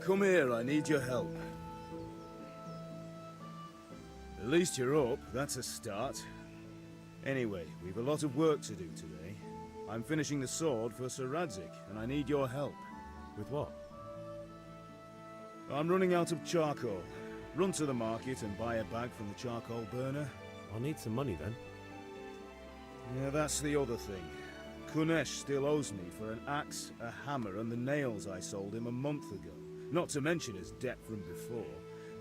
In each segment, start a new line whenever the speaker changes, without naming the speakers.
Come here, I need your help. At least you're up, that's a start. Anyway, we've a lot of work to do today. I'm finishing the sword for Sir Radzig, and I need your help.
With what?
I'm running out of charcoal. Run to the market and buy a bag from the charcoal burner.
I'll need some money then.
Yeah, that's the other thing. Kunesh still owes me for an axe, a hammer, and the nails I sold him a month ago. Not to mention his debt from before.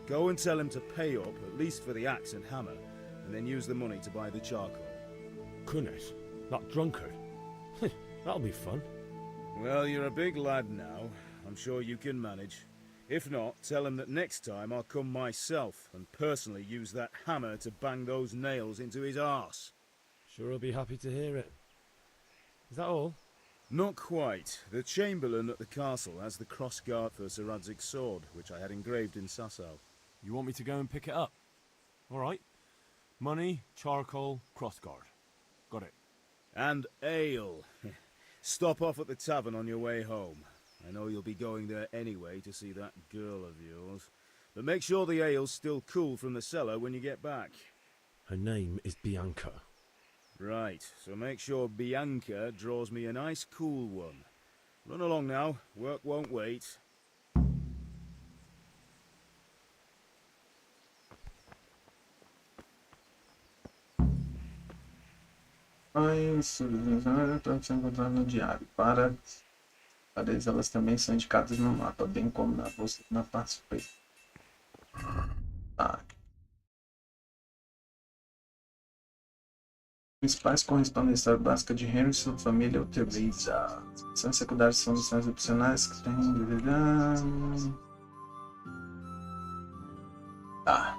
Go and tell him to pay up, at least for the axe and hammer, and then use the money to buy the charcoal.
Kunesh? That drunkard? That'll be fun.
Well, you're a big lad now. I'm sure you can manage. If not, tell him that next time I'll come myself and personally use that hammer to bang those nails into his arse.
Sure he'll be happy to hear it. Is that all?
Not quite. The Chamberlain at the castle has the crossguard for Sir Radzig's sword, which I had engraved in Sasau.
You want me to go and pick it up? Alright. Money, charcoal, crossguard. Got it.
And ale. Stop off at the tavern on your way home. I know you'll be going there anyway to see that girl of yours. But make sure the ale's still cool from the cellar when you get back.
Her name is Bianca.
Right, so make sure Bianca draws me a nice cool one. Run along now, work won't wait.
Estão se encontrando no diário. Paredes, elas também são indicadas no mapa, bem como na parte superior. Tá. Principais correspondências básicas de Henry e sua família utiliza. Missões secundárias são missões opcionais que tem. Tá.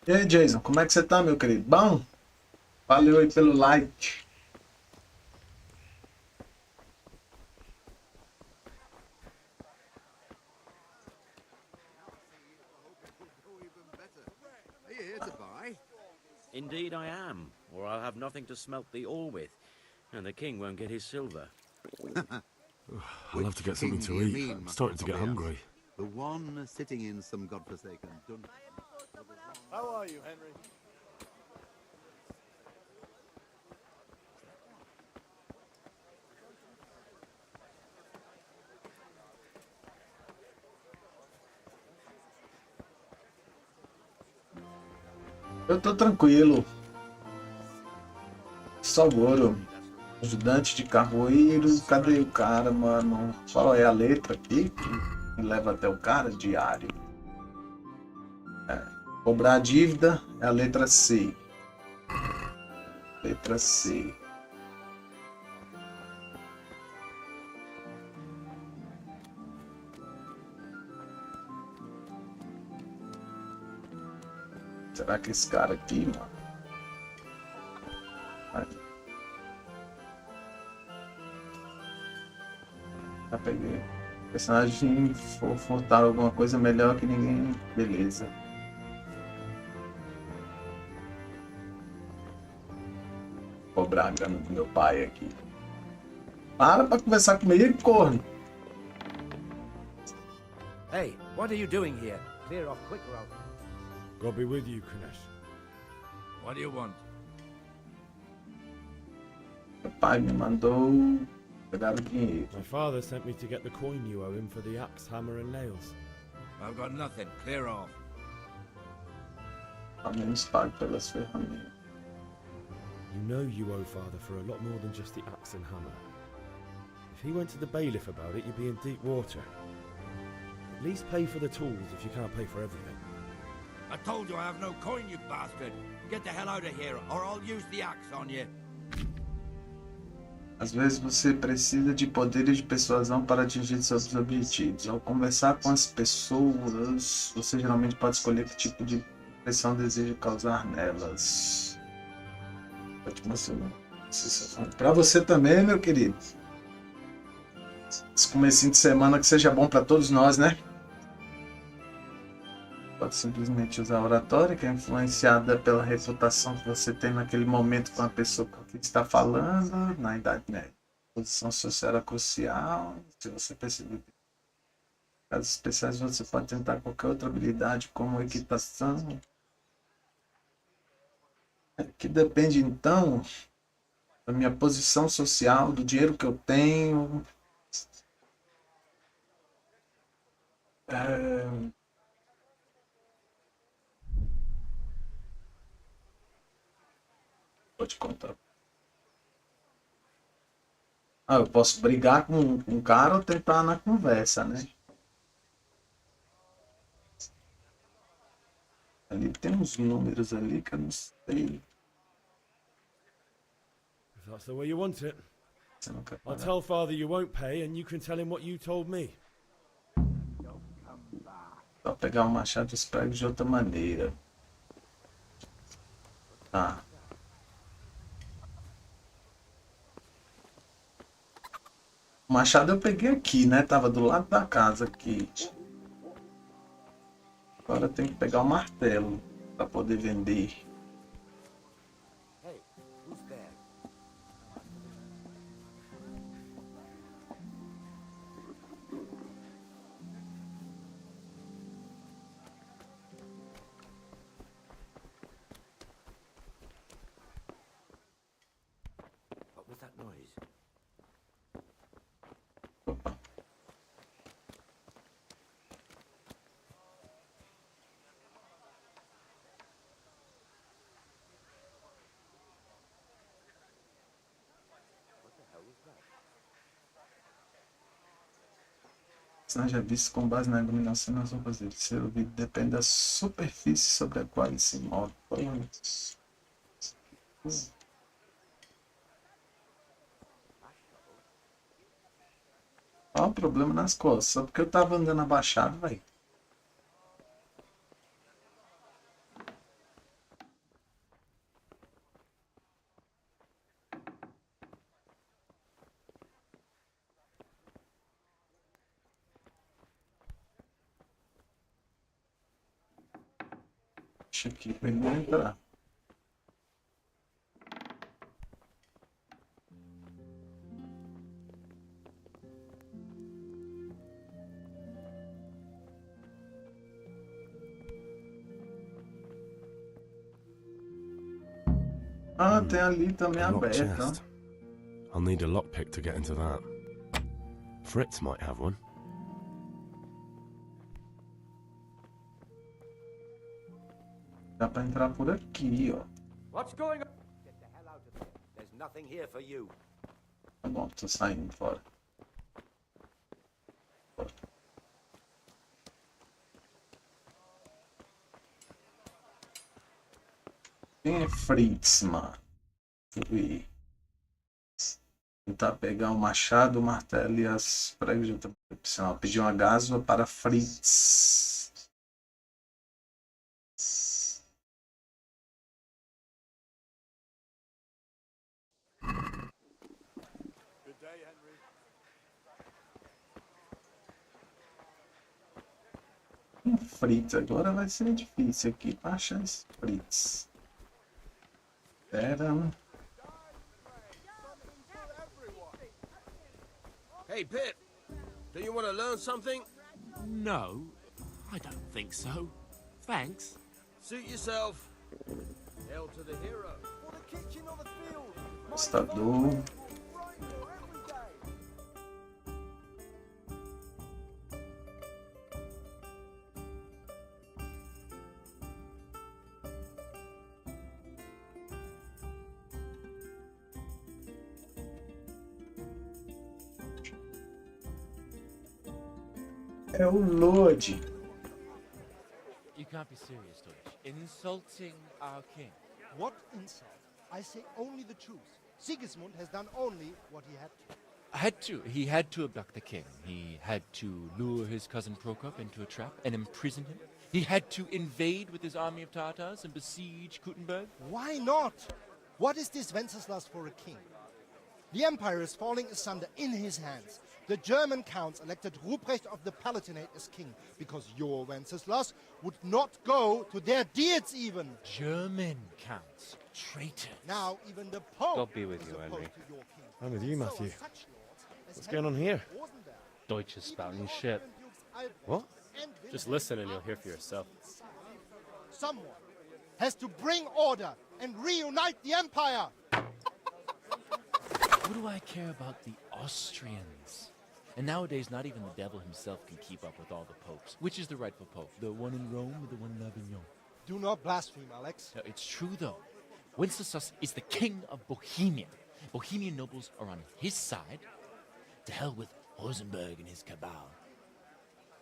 E aí, Jason, como é que você tá, meu querido? Bom? Valeu aí pelo like.
Indeed I am, or I'll have nothing to smelt the ore with, and the king won't get his silver.
I'll have to get something to eat. I'm starting to get hungry.
The one sitting in some godforsaken dungeon.
How are you, Henry?
Eu tô tranquilo. Salvoro. Ajudante de carroeiro. Cadê o cara, mano? Qual é a letra aqui que me leva até o cara? Diário. Cobrar a dívida é a letra C. Letra C. Será que esse cara aqui, mano? Já peguei. Personagem furtar alguma coisa melhor que ninguém. Beleza. Cobrar a grana do meu pai aqui. Para pra conversar comigo, corno.
Hey, what are you doing here? Clear off quick, or I'll...
God be with you, Kunesh.
What do you want?
Meu pai me mandou pegar o dinheiro.
My father sent me to get the coin you owe him for the axe, hammer and nails.
I've got nothing. Clear off.
Ao menos pago pelas ferramentas.
You know you owe father for a lot more than just the axe and hammer. If he went to the bailiff about it, you'd be in deep water. At least pay for the tools if you can't pay for everything.
I told you I have no coin, you bastard. Get the hell out of here, or I'll use the axe on you.
Às vezes você precisa de poderes de persuasão para atingir seus objetivos. Ao conversar com as pessoas, você geralmente pode escolher que tipo de impressão deseja causar nelas. Para você também, meu querido. Esse comecinho de semana que seja bom para todos nós, né? Pode simplesmente usar a oratória, que é influenciada pela reputação que você tem naquele momento com a pessoa com quem está falando, na Idade Média. A posição social era crucial. Se você perceber que em casos especiais você pode tentar qualquer outra habilidade, como equitação. Que depende, então, da minha posição social, do dinheiro que eu tenho. Vou te contar. Eu posso brigar com um cara ou tentar na conversa, né? Ali tem uns números ali que eu não sei.
If that's the way you want it,
Você não quer
I'll
pagar.
tell Father you won't pay and you can tell him what you told me.
Só pegar o machado e os pregos de outra maneira. Tá. O machado eu peguei aqui, né? Tava do lado da casa aqui. Agora tem que pegar o martelo para poder vender.
Hey, who's there? What was that noise?
Opa. Personagem é visto com base na iluminação nas roupas dele. Seu ouvido depende da superfície sobre a qual ele se move. Olha o problema nas costas. Só porque eu tava andando abaixado, velho. Deixa aqui pra ele entrar. Tem ali também
A locked
aberto, ó.
chest. I'll need a lockpick to get into that. Fritz might have one.
Dá pra entrar por aqui, ó.
What's going on? Get the hell out of here. There's nothing here for you.
Tá bom, tô saindo fora. Quem é Fritz, mano? Fui. Tentar pegar o machado, o martelo e as pregas de outra opção. Pedir uma gásua para Fritz. Fritz, agora vai ser difícil aqui para achar esse Fritz. Pera.
Hey, Pip, do you want to learn something?
No, I don't think so. Thanks.
Suit yourself. Hail to the hero.
Assustador. É o Lorde.
You can't be serious, Dutch. Insulting our king.
What insult? I say only the truth. Sigismund has done only what he had to.
He had to abduct the king. He had to lure his cousin Prokop into a trap and imprison him. He had to invade with his army of Tartars and besiege Kuttenberg.
Why not? What is this Wenceslas for a king? The empire is falling asunder in his hands. The German counts elected Ruprecht of the Palatinate as king because your Wenceslas would not go to their deeds even.
German counts. Traitors.
Now even the Pope
God be with
is
you,
opposed
Henry.
to your king.
I'm with you,
So
Matthew.
are such lords as
What's going on
Henry
here?
Rosenberg.
Deutsch is spouting shit.
What?
Just listen and you'll hear for yourself.
Someone has to bring order and reunite the empire.
What do I care about the Austrians? And nowadays, not even the devil himself can keep up with all the popes. Which is the rightful pope? The one in Rome or the one in Avignon?
Do not blaspheme, Alex.
No, it's true, though. Wenceslas is the king of Bohemia. Bohemian nobles are on his side. To hell with Rosenberg and his cabal.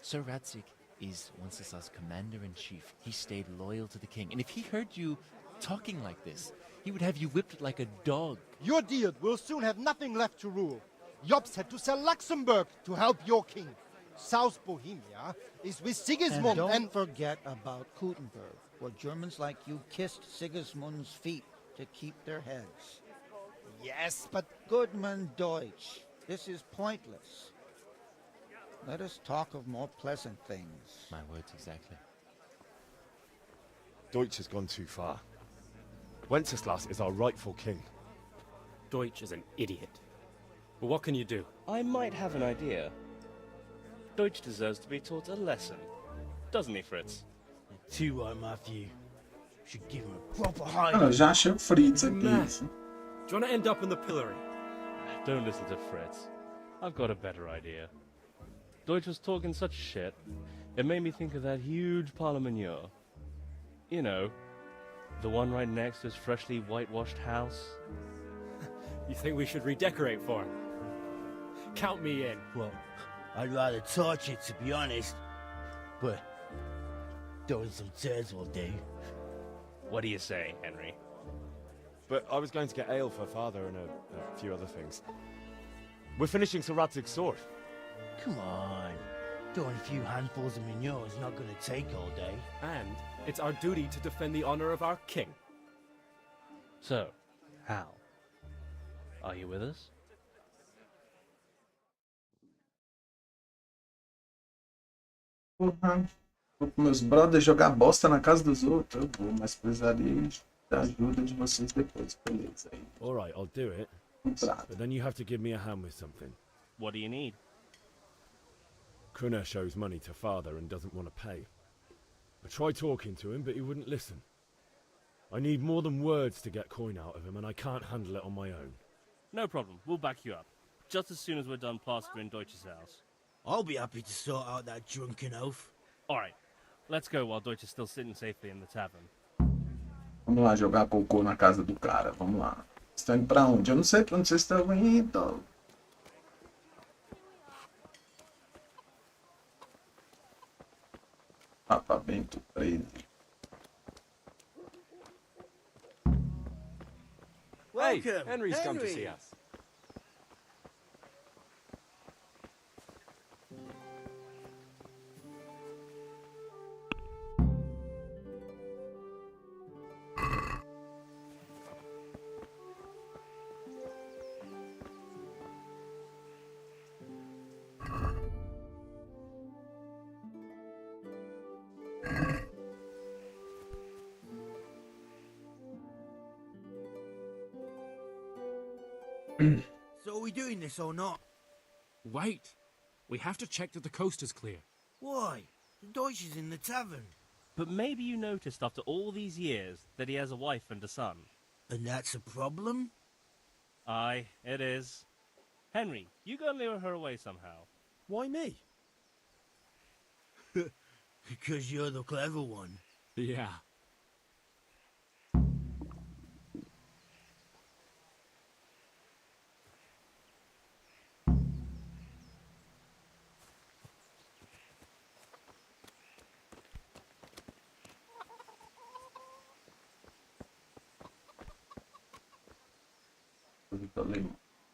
Sir Radzik is Wenceslas' commander-in-chief. He stayed loyal to the king. And if he heard you talking like this, he would have you whipped like a dog.
Your deal will soon have nothing left to rule. Jobst had to sell Luxembourg to help your king. South Bohemia is with Sigismund
And don't forget about Kuttenberg, where Germans like you kissed Sigismund's feet to keep their heads.
Yes, but
Goodman Deutsch, this is pointless. Let us talk of more pleasant things.
My words exactly.
Deutsch has gone too far. Wenceslas is our rightful king.
Deutsch is an idiot. But what can you do?
I might have an idea. Deutsch deserves to be taught a lesson. Doesn't he, Fritz?
Too right, Matthew. Should give him a proper hiding.
Mano, eu já achei o Fritz aqui.
Do you want to end up in the pillory?
Don't listen to Fritz. I've got a better idea. Deutsch was talking such shit, it made me think of that huge parliament. You know, the one right next to his freshly whitewashed house.
You think we should redecorate for him? Count me in.
Well, I'd rather torch it, to be honest. But throwing some tears will do.
What do you say, Henry?
But I was going to get ale for father and a few other things. We're finishing Sir Radzig's sword.
Come on. Throwing a few handfuls of manure is not going to take all day.
And it's our duty to defend the honor of our king.
So, Hal, are you with us?
Porra, vou com meus brothers jogar bosta na casa dos outros. Eu vou, mas precisaria da ajuda de vocês depois, beleza? Aí,
Alright, I'll do it.
contrato.
But then you have to give me a hand with something.
What do you need?
Kunesh owes money to father and doesn't want to pay. I tried talking to him, but he wouldn't listen. I need more than words to get coin out of him, and I can't handle it on my own.
No problem, we'll back you up. Just as soon as we're done plastering Deutsch's house.
I'll be happy to sort out that drunken oaf.
Alright, let's go while Deutsch is still sitting safely in the tavern.
Vamos lá jogar cocô na casa do cara, vamos lá. Estão indo pra onde? Eu não sei pra onde vocês estão indo. Papa Bento 13.
Hey, Henry's come to see us.
So are we doing this or not?
Wait. We have to check that the coast is clear.
Why? The Deutsch is in the tavern.
But maybe you noticed after all these years that he has a wife and a son.
And that's a problem?
Aye, it is. Henry, you go and lure her away somehow.
Why me?
Because you're the clever one.
Yeah.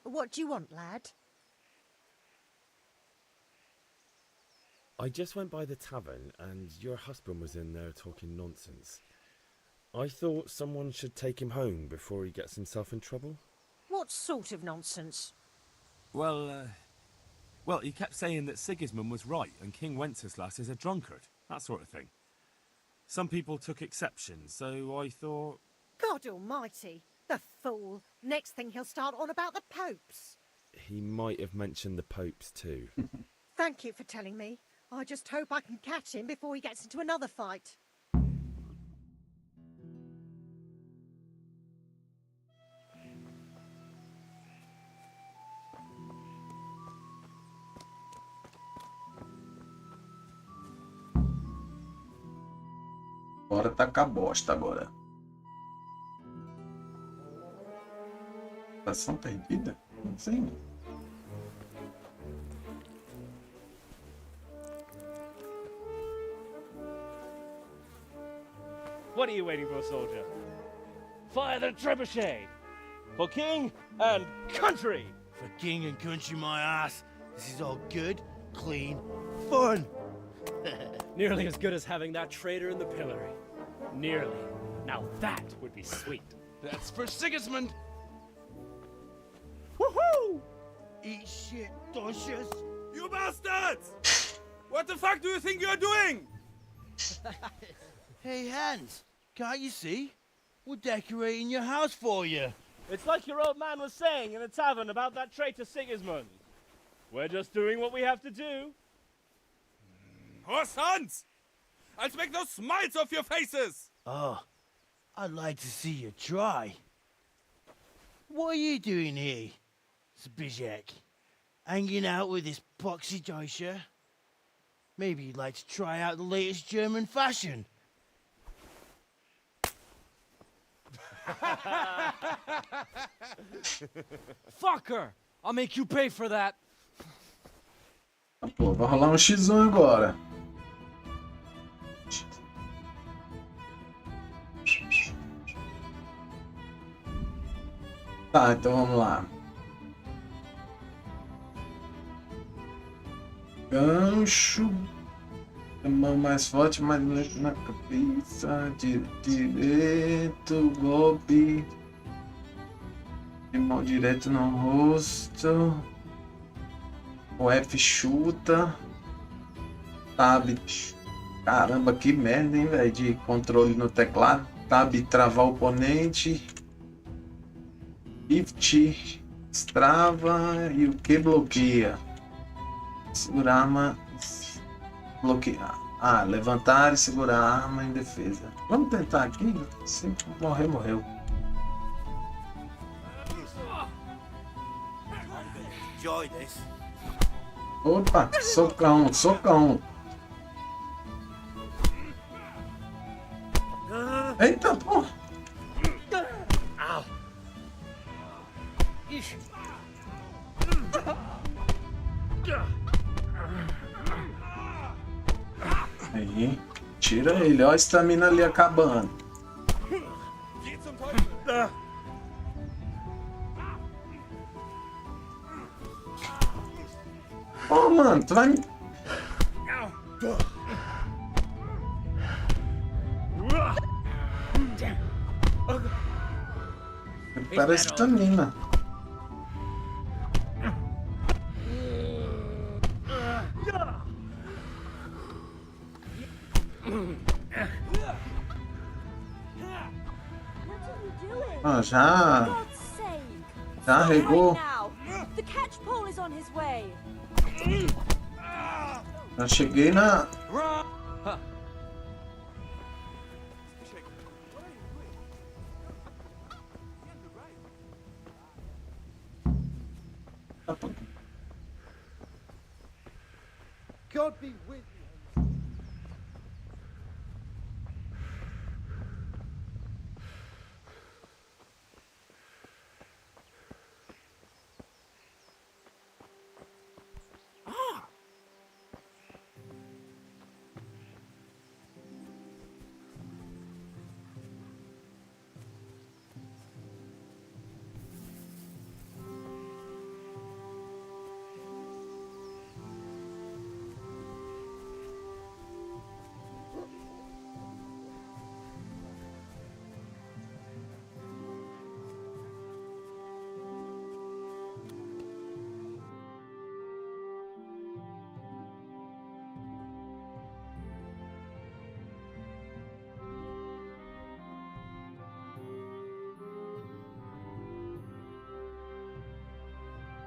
What do you want, lad?
I just went by the tavern and your husband was in there talking nonsense. I thought someone should take him home before he gets himself in trouble.
What sort of nonsense?
Well, he kept saying that Sigismund was right and King Wenceslas is a drunkard, that sort of thing. Some people took exception, so I thought...
God almighty, the fool. Next thing he'll start on about the popes.
He might have mentioned the popes too.
Thank you for telling me. I just hope I can catch him before he gets into another fight.
Agora tá com a bosta agora. Estação perdida? Não sei.
What are you waiting for, soldier? Fire the trebuchet! For king and country!
For king and country, my ass. This is all good, clean, fun.
Nearly as good as having that traitor in the pillory. Nearly. Now that would be sweet.
That's for Sigismund.
Woohoo!
Eat shit, Docious.
You bastards! What the fuck do you think you're doing?
Hey, Hans, can't you see? We're decorating your house for you.
It's like your old man was saying in the tavern about that traitor Sigismund. We're just doing what we have to do.
Horse Hans! I'll make those smiles off your faces!
Oh, I'd like to see you try. What are you doing here, Zbigniew? Hanging out with this poxy Deutscher? Maybe you'd like to try out the latest German fashion.
Fucker! I'll make you pay for that.
Pô, vai rolar um X1 agora. Tá, então vamos lá. Gancho. A mão mais forte, mais lento na cabeça. Direito, golpe. De mão direto no rosto. O F chuta. Tab. Caramba, que merda, hein, velho? De controle no teclado. Tab travar o oponente. Shift destrava. E o que bloqueia? Segurar a arma. Bloquear. Ah, levantar e segurar a arma em defesa. Vamos tentar aqui? Se morrer, morreu.
Enjoy this.
Opa, socão, socão. Eita, porra. Aí, tira ele, ó a estamina ali acabando. Ô, mano, tu vai me... Recupera a estamina. Ah, já regou.
The catch pole is on his way.
Já cheguei na...
God be with you.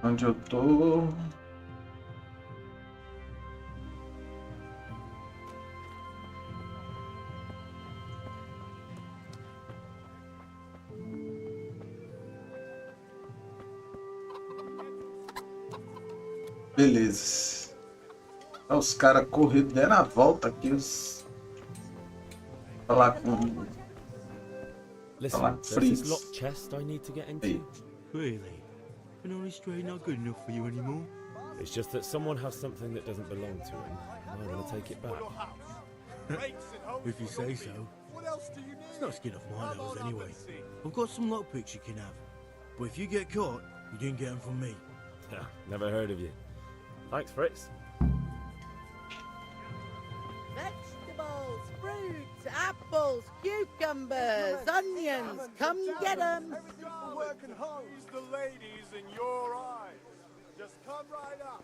Onde eu tô? Beleza. Os caras correram, deram a volta aqui. Falar com.
Listen,
Falar com
there's this
Fritz.
locked chest I need to get into.
Hey.
Really? An honest trade not good enough for you anymore?
It's just that someone has something that doesn't belong to him, and I want to take it back.
If you say so. It's not skin off my nose anyway. I've got some lockpicks you can have. But if you get caught, you didn't get them from me.
Never heard of you. Thanks, Fritz.
Vegetables, fruits, apples, cucumbers, onions. Come get 'em.
Working hard. Use the ladies in your eyes. Just come right up.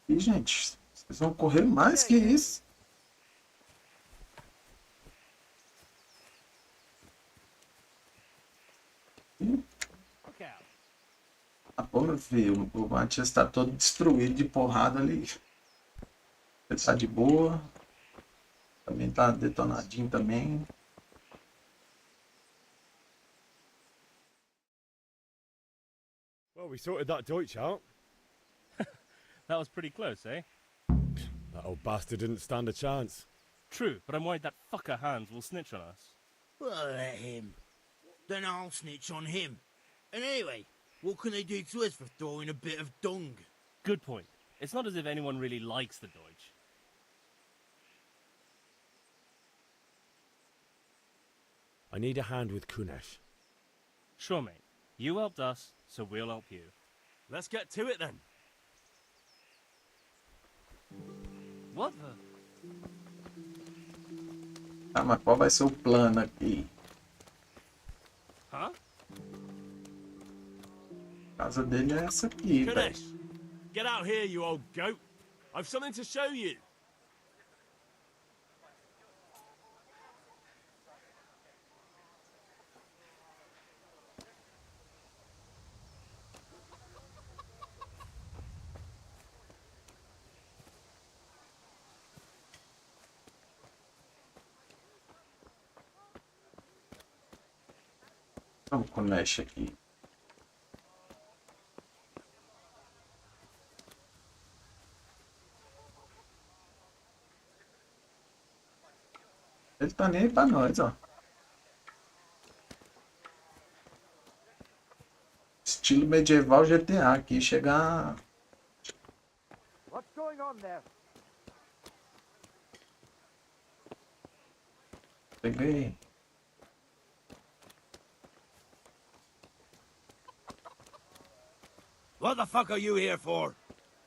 E, gente, vocês vão correr mais que isso. Ah, pô, meu filho, o Matias tá todo destruído de porrada ali. Ele tá de boa. Também tá detonadinho também.
Well, we sorted that Deutsch out.
That was pretty close, eh?
That old bastard didn't stand a chance.
True, but I'm worried that fucker Hans will snitch on us.
Well, let him. Then I'll snitch on him. And anyway, what can they do to us for throwing a bit of dung?
Good point. It's not as if anyone really likes the Deutsch.
I need a hand with Kunesh.
Sure, mate. You helped us, so we'll help you.
Let's get to it then.
What the?
Ah, mas qual vai ser o plano aqui?
Huh?
A casa dele é essa aqui, velho.
Kadesh, get out here, you old goat. I've something to show you.
Vamos com o Nash aqui. Ele tá nem aí pra nós, ó. Estilo medieval GTA aqui, chegar.
What's going on there?
Peguei.
What the fuck are you here for?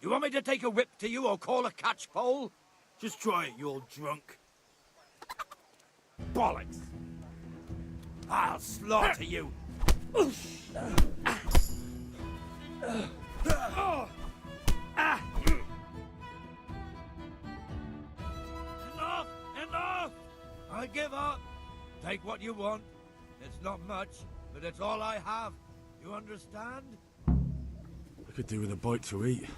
You want me to take a whip to you or call a catchpole? Just try it, you old drunk.
Bollocks!
I'll slaughter you. Enough! Enough! I give up. Take what you want. It's not much, but it's all I have. You understand?
I could do with a bite to eat.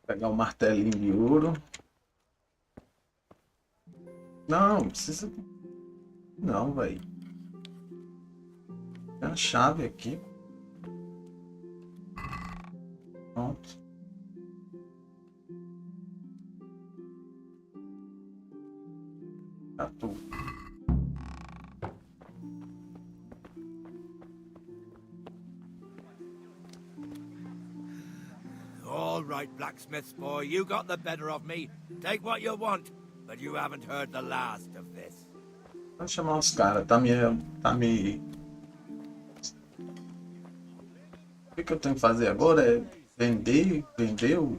Pegar o martelinho de ouro. Não, precisa. Não, velho. Tem a chave aqui. Pronto. Tá tudo.
All right, blacksmith's boy, you got the better of me. Take what you want, but you haven't heard the last of this.
Vou chamar os caras. Tá me. O que eu tenho que fazer agora é vender o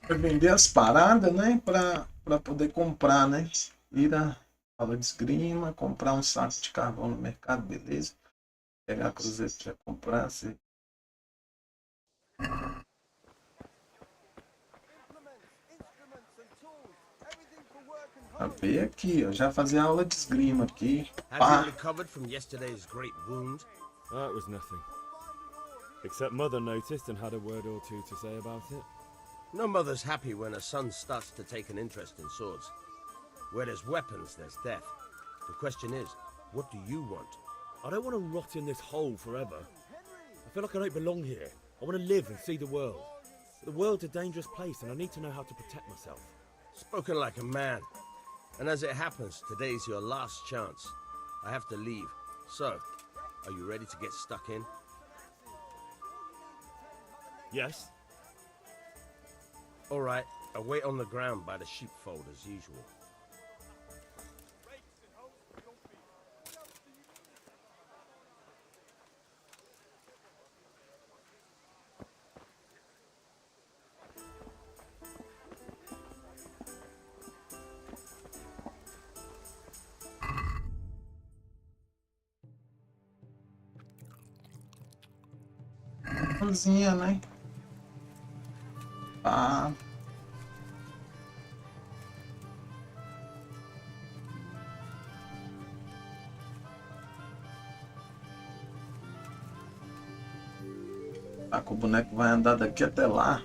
Vai vender as paradas, né? Pra poder comprar, né? Ir à aula de esgrima, comprar um saco de carvão no mercado, beleza. Pegar a cruzeiro que já comprasse. Já veio aqui, ó. Já fazer aula de esgrima aqui.
Have you
Pá.
recovered from yesterday's great wound?
That was nothing. Except Mother noticed and had a word or two to say about it.
No mother's happy when her son starts to take an interest in swords. Where there's weapons, there's death. The question is, what do you want?
I don't want to rot in this hole forever. I feel like I don't belong here. I want to live and see the world. But the world's a dangerous place and I need to know how to protect myself.
Spoken like a man. And as it happens, today's your last chance. I have to leave. So, are you ready to get stuck in?
Yes.
All right, I'll wait on the ground by the sheepfold as usual.
Cozinha, né? Pá. Tá, que o boneco vai andar daqui até lá.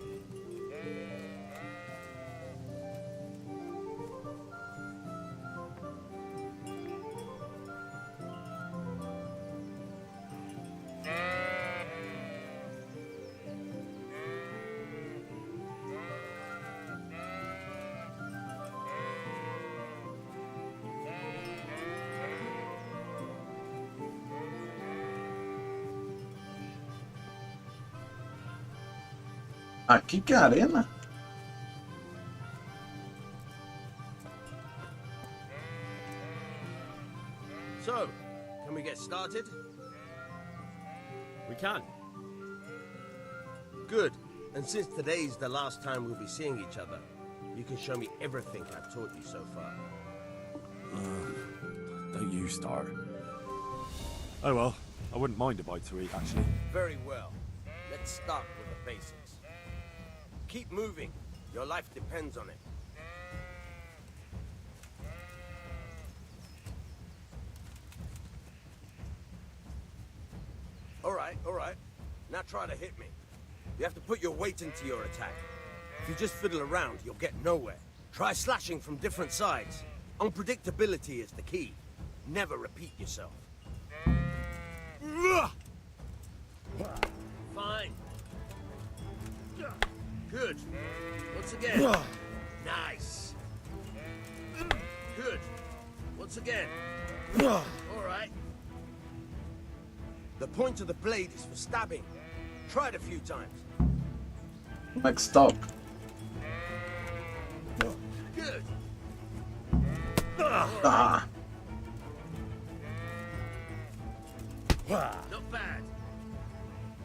Aqui que é a arena?
So, can we get started?
We can.
Good. And since today's the last time we'll be seeing each other, you can show me everything I've taught you so far.
Don't you start. Oh well, I wouldn't mind a bite to eat, actually.
Very well. Let's start with the basics. Keep moving. Your life depends on it. All right. Now try to hit me. You have to put your weight into your attack. If you just fiddle around, you'll get nowhere. Try slashing from different sides. Unpredictability is the key. Never repeat yourself. Fine. Good. Once again. Nice. Good. Once again. All right. The point of the blade is for stabbing. Try it a few times.
Like stop.
Good.
Ah.
Not bad.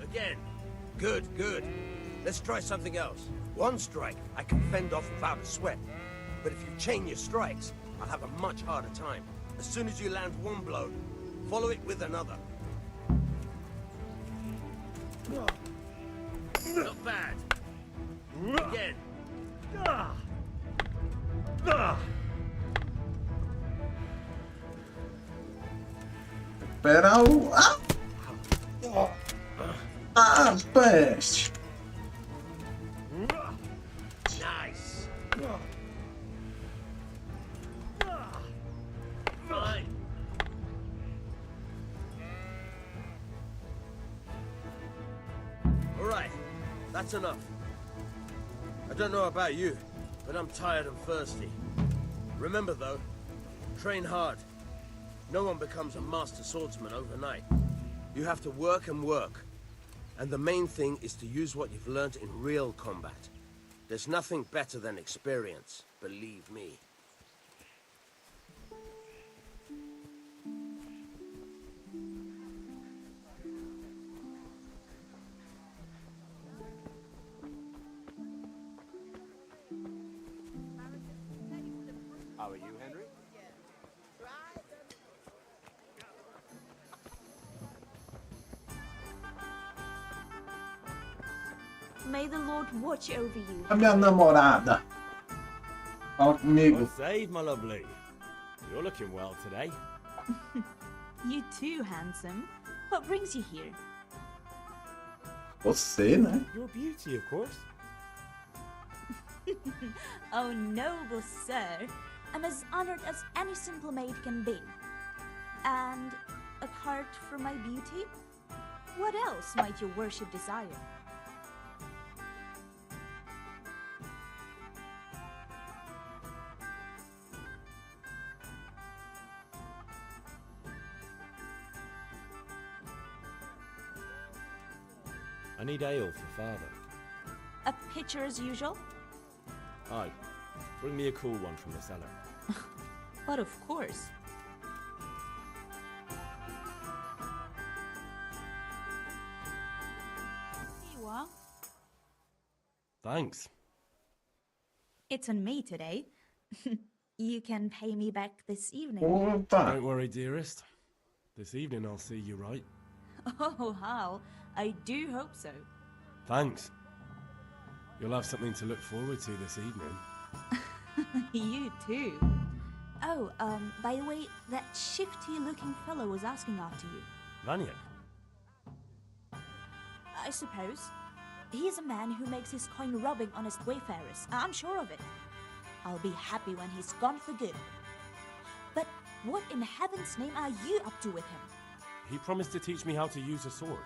Again. Good. Let's try something else. One strike I can fend off without a sweat. But if you chain your strikes, I'll have a much harder time. As soon as you land one blow, follow it with another. Not bad. Again.
Espera o... Ah, peste.
Nice. Fine. All right. That's enough. I don't know about you, but I'm tired and thirsty. Remember though, train hard. No one becomes a master swordsman overnight. You have to work and work. And the main thing is to use what you've learned in real combat. There's nothing better than experience, believe me.
How are you, Henry?
May the Lord watch over you.
A minha namorada. Fala comigo.
Well saved, my lovely. You're looking well today.
You too, handsome. What brings you here?
Você, né?
Your beauty, of course.
Oh, noble sir. I'm as honored as any simple maid can be. And a cart for my beauty? What else might your worship desire?
I need ale for father.
A pitcher as usual?
Aye. Bring me a cool one from the cellar.
But of course. Here you are.
Thanks.
It's on me today. You can pay me back this evening.
Don't worry, dearest. This evening I'll see you right.
Oh, Hal. I do hope so.
Thanks. You'll have something to look forward to this evening.
You too. Oh, by the way, that shifty-looking fellow was asking after you.
Vanya?
I suppose. He's a man who makes his coin robbing honest wayfarers. I'm sure of it. I'll be happy when he's gone for good. But what in heaven's name are you up to with him?
He promised to teach me how to use a sword.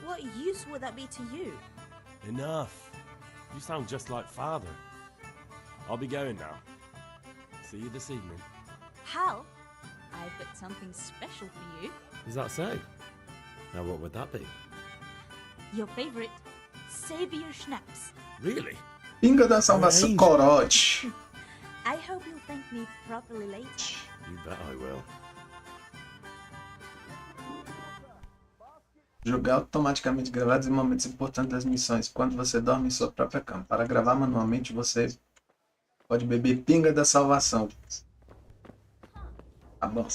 What use would that be to you?
Enough. You sound just like father. I'll be going now. See you this evening.
Hal, I've got something special for you.
Is that so? Now what would that be?
Your favorite, Savior Schnapps.
Really?
Pinga da salvação, corote.
I hope you'll thank me properly later.
You bet I will.
Jogar automaticamente gravados em momentos importantes das missões, quando você dorme em sua própria cama. Para gravar manualmente, você pode beber pinga da salvação. Tá bom.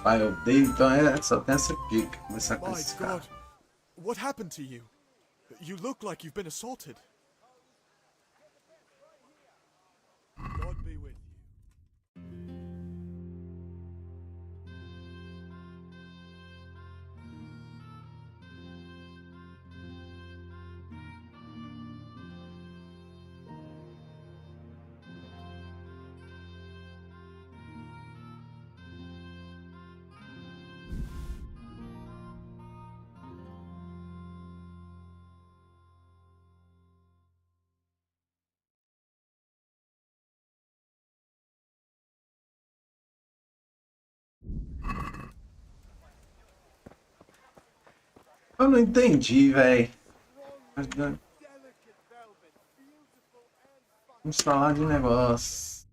Pai, eu odeio, então só tem essa aqui que começar com
My
esse cara.
God, what happened to you? You look like you've been assaulted. God be with you.
Eu não entendi, velho. Vamos falar de negócio.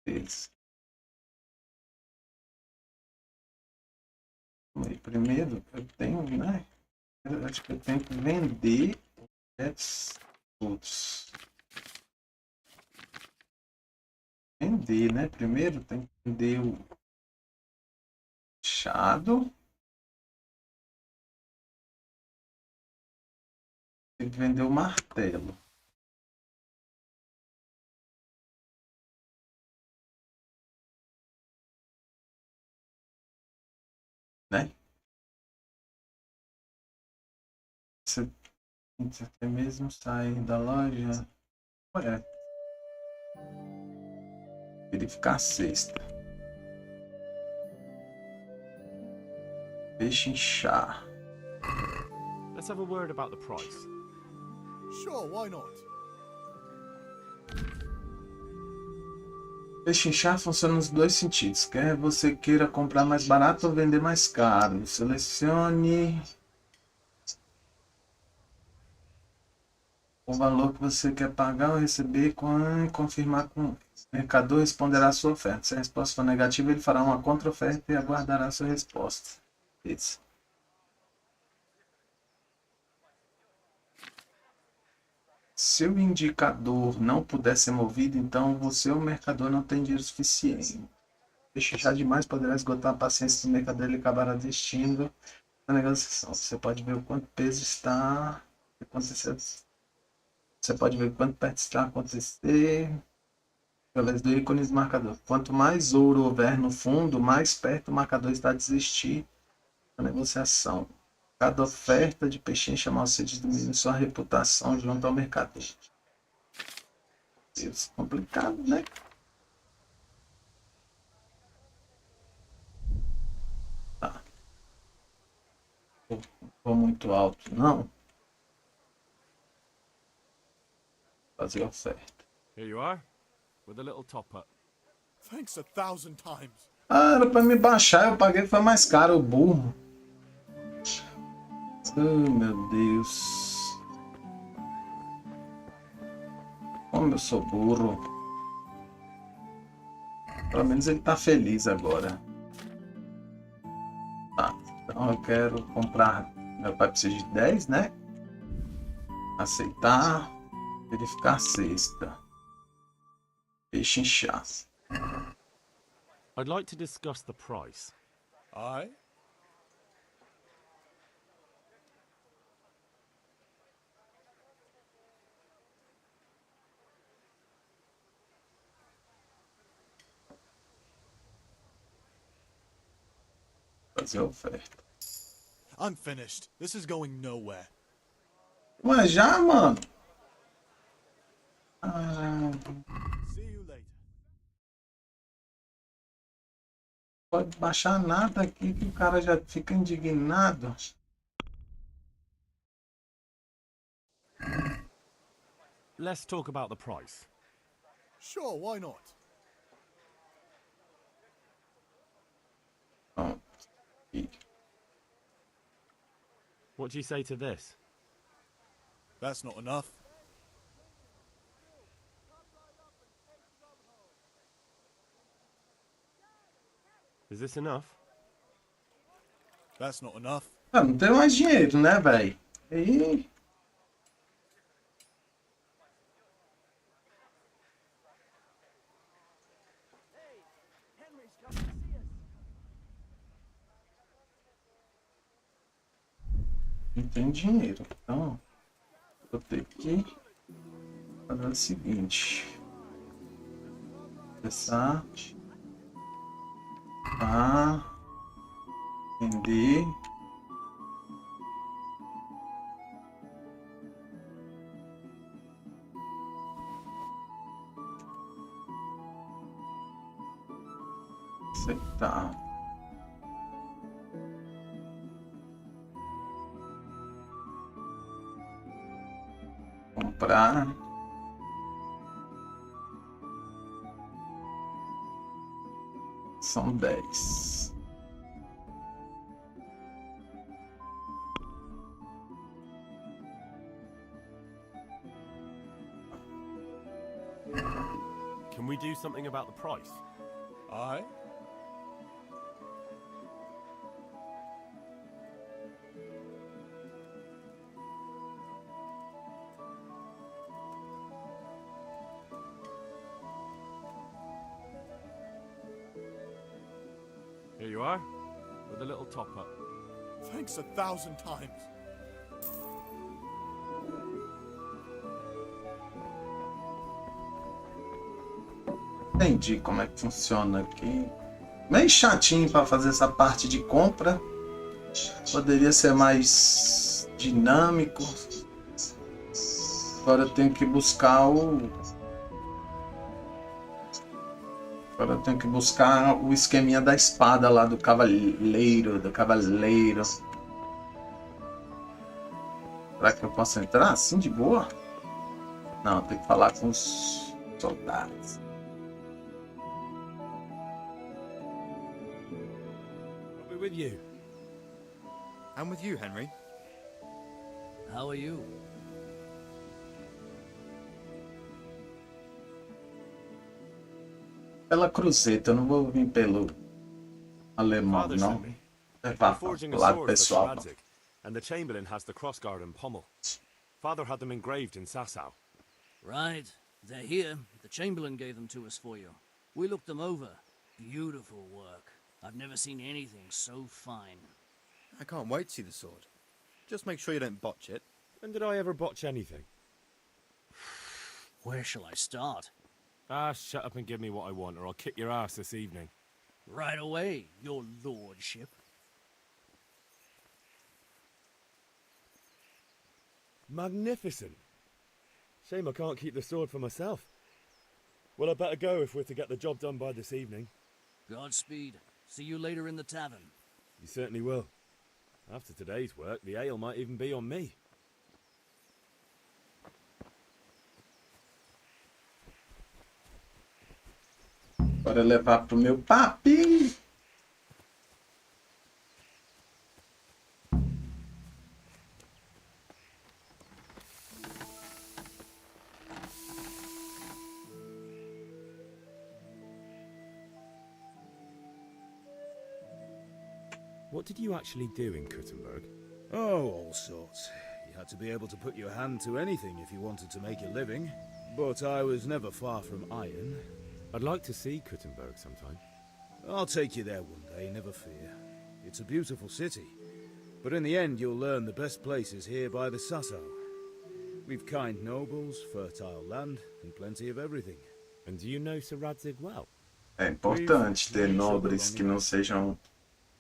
Isso. Primeiro, eu tenho, né? Eu acho que eu tenho que vender objetos todos. Vender, né? Primeiro tem que vender o machado. Tem que vender o martelo. Né? Você até mesmo sair da loja. Olha. Verificar a cesta. Deixa inchar.
Let's have a word about the price.
Sure, why not?
Deixa inchar funciona nos dois sentidos. Quer você queira comprar mais barato ou vender mais caro. Selecione o valor que você quer pagar ou receber confirmar com o mercador responderá a sua oferta. Se a resposta for negativa, ele fará uma contra-oferta e aguardará a sua resposta. Isso. Se o indicador não puder ser movido, então você ou o mercador não tem dinheiro suficiente. Fechar demais poderá esgotar a paciência do mercador e ele acabará desistindo da negociação. Você pode ver o quanto peso está acontecendo. Você pode ver quanto perto está a acontecer através do ícone do marcador. Quanto mais ouro houver no fundo, mais perto o marcador está a desistir da negociação. Cada oferta de peixinho mal sucedida diminui sua reputação junto ao mercador. Deus, complicado, né? Tá. Não vou muito alto, não. Fazer oferta.
Here you are, with a little top up.
Thanks 1,000 times.
Ah, era pra me baixar, eu paguei, foi mais caro, o burro. Oh, meu Deus. Como eu sou burro. Pelo menos ele tá feliz agora. Tá, então eu quero comprar. Meu pai precisa de 10, né? Aceitar. Verificar a cesta. Peixe inchado.
I'd like to discuss the price.
Aye?
Fazer oferta.
I'm finished. This is going nowhere.
Ué, já, mano? Ah,
See you later.
pode baixar nada aqui que o cara já fica indignado.
Let's talk about the price.
Sure, why not?
Pronto.
What do you say to this?
That's not enough.
Is this enough?
That's not enough.
Ah, não tem mais dinheiro, né, velho? Aí. Não tem dinheiro. Então, vou ter que fazer o seguinte. Começar a vender. Aceitar. Comprar. São 10.
Can we do something about the price?
Aye?
Here you are, with a little top up.
Thanks 1,000 times.
Entendi como é que funciona aqui. Meio chatinho para fazer essa parte de compra. Poderia ser mais dinâmico. Agora eu tenho que buscar Agora eu tenho que buscar o esqueminha da espada lá do cavaleiro. Será que eu posso entrar assim de boa? Não, tem que falar com os soldados.
I'll be with you.
I'm with you, Henry.
How are you?
Pela cruzeta, eu não vou vir pelo alemão,
Father
não.
sent me.
Levar
I'm forging a
pro lado
sword for
pessoal.
Sir Radzig, and the Chamberlain has the crossguard and pommel. Father had them engraved in Sasau.
Right. They're here. The Chamberlain gave them to us for you. We looked them over. Beautiful work. I've never seen anything so fine.
I can't wait to see the sword. Just make sure you don't botch it.
When did I ever botch anything?
Where shall I start?
Ah, shut up and give me what I want, or I'll kick your ass this evening.
Right away, your lordship.
Magnificent. Shame I can't keep the sword for myself. Well, I better go if we're to get the job done by this evening.
Godspeed. See you later in the tavern.
You certainly will. After today's work, the ale might even be on me.
Bora levar pro meu papi.
What did you actually do in Kuttenberg?
Oh, all sorts. You had to be able to put your hand to anything if you wanted to make a living. But I was never far from iron.
I'd like to see Kuttenberg sometime.
I'll take you there one day, never fear. It's a beautiful city. But in the end, you'll learn the best places here by the Sasau. We've kind nobles, fertile land, and plenty of everything.
And do you know Sir Radzig well?
É importante ter nobres que não sejam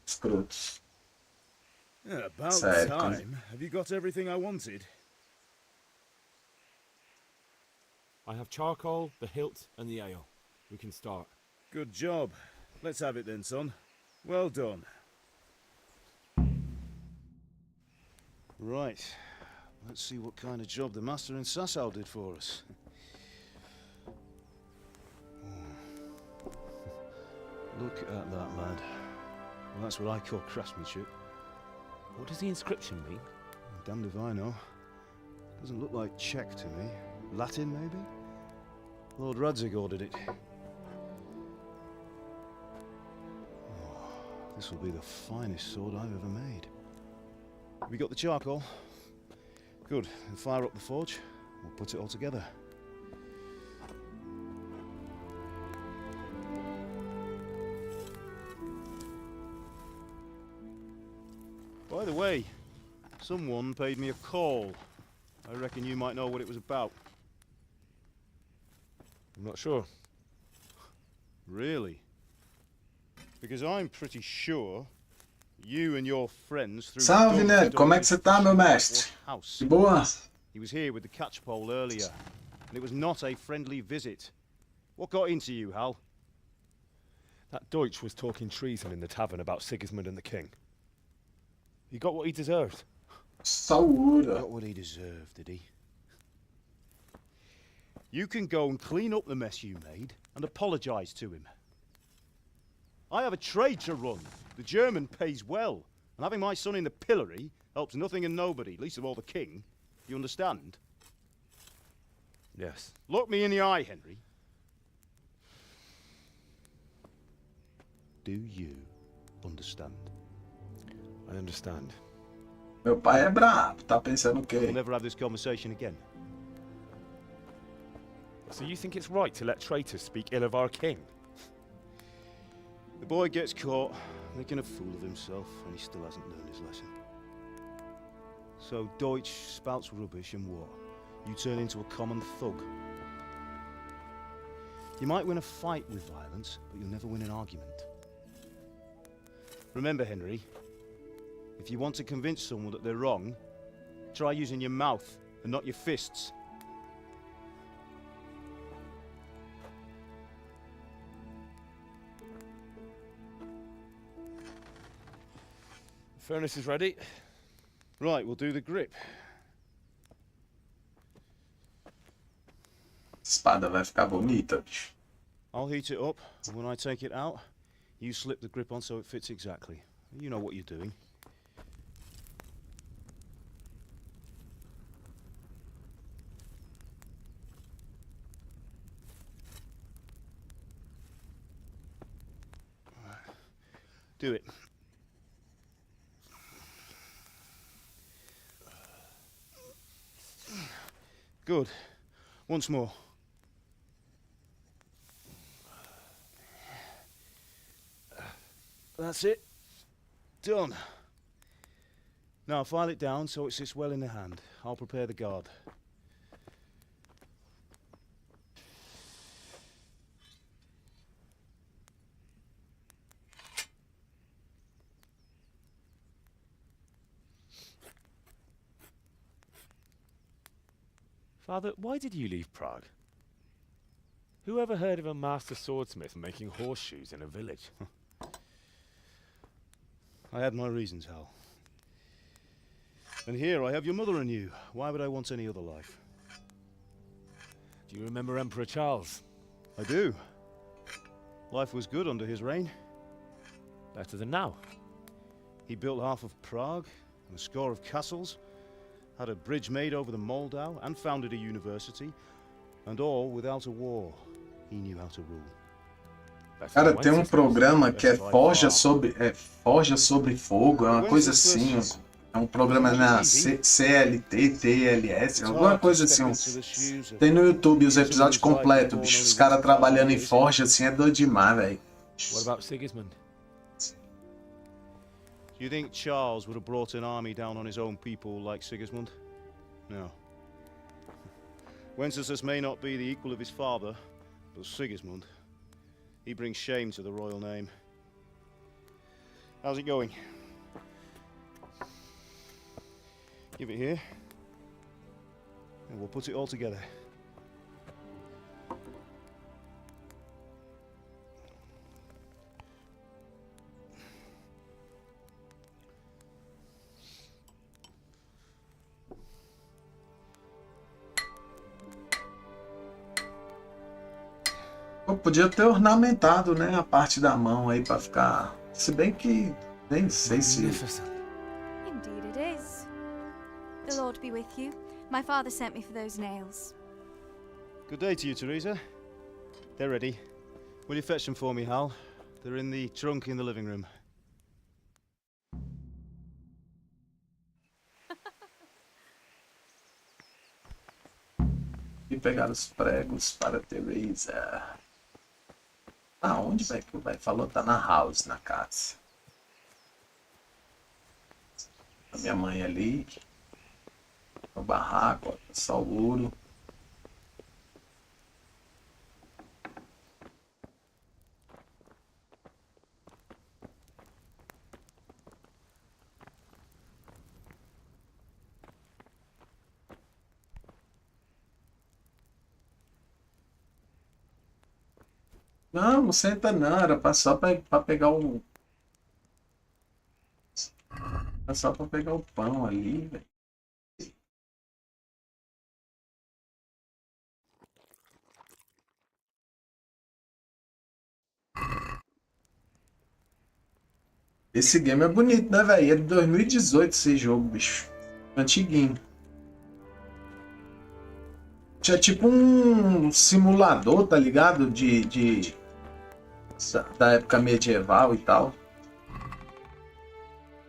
escrotos.
About
Certo.
time. Have you got everything I wanted?
I have charcoal, the hilt, and the ale. We can start.
Good job. Let's have it then, son. Well done. Right. Let's see what kind of job the master in Sasau did for us. Look at that, lad. Well, that's what I call craftsmanship.
What does the inscription mean?
Damned if I know. Doesn't look like Czech to me. Latin, maybe? Lord Radzig ordered it. Oh, this will be the finest sword I've ever made. Have you got the charcoal? Good. Then fire up the forge. We'll put it all together. By the way, someone paid me a call. I reckon you might know what it was about.
I'm not sure.
Really? Because I'm pretty sure you and your friends threw
Salve, Ned. Como é que você tá, meu mestre? De boa?
He was here with the catchpole earlier, and it was not a friendly visit. What got into you, Hal?
That Deutsch was talking treason in the tavern about Sigismund and the king. He got what he deserved.
Saúde.
Got what he deserved, did he? You can go and clean up the mess you made and apologise to him. I have a trade to run. The German pays well, and having my son in the pillory helps nothing and nobody, least of all the king. You understand?
Yes.
Look me in the eye, Henry. Do you understand?
I understand.
Meu pai é brabo. Tá pensando o quê?
We'll never have this conversation again.
So you think it's right to let traitors speak ill of our king?
The boy gets caught, making a fool of himself, and he still hasn't learned his lesson. So Deutsch spouts rubbish, and what? You turn into a common thug. You might win a fight with violence, but you'll never win an argument. Remember, Henry, if you want to convince someone that they're wrong, try using your mouth and not your fists.
The furnace is ready.
Right, we'll do the grip.
Espada vai ficar bonita, bicho.
I'll heat it up, and when I take it out, you slip the grip on so it fits exactly. You know what you're doing. Do it. Good. Once more. That's it. Done. Now file it down so it sits well in the hand. I'll prepare the guard.
Father, why did you leave Prague? Who ever heard of a master swordsmith making horseshoes in a village?
I had my reasons, Hal. And here I have your mother and you. Why would I want any other life?
Do you remember Emperor Charles?
I do. Life was good under his reign.
Better than now.
He built half of Prague and a score of castles, had a bridge made over the Moldau, and founded a university, and all without a war. He knew how to rule.
Cara, tem um programa que é Forja sobre Fogo, é uma coisa assim. É um programa na CLT, TLS, alguma coisa assim. Tem no YouTube os episódios completos, bicho. Os caras trabalhando em Forja assim é doido demais, velho.
What about Sigismund?
Do you think Charles would have brought an army down on his own people like Sigismund? No. Wenceslas may not be the equal of his father, but Sigismund, he brings shame to the royal name. How's it going? Give it here, and we'll put it all together.
Pô, podia ter ornamentado, né, a parte da mão aí pra ficar. Se bem que nem sei se.
Indeed it is. The Lord be with you. My father sent me for those nails.
Good day to you, Teresa. They're ready. Will you fetch them for me, Hal? They're in the trunk in the living room.
E pegar os pregos para Teresa. Aonde vai que o velho falou? Tá na house, na casa. A minha mãe ali. O barraco, ó, só o ouro. Não, não senta não, era só pra pegar o. Era só pra pegar o pão ali, velho. Esse game é bonito, né, velho? É de 2018 esse jogo, bicho. Antiguinho. Tinha tipo um simulador, tá ligado? Da época medieval e tal.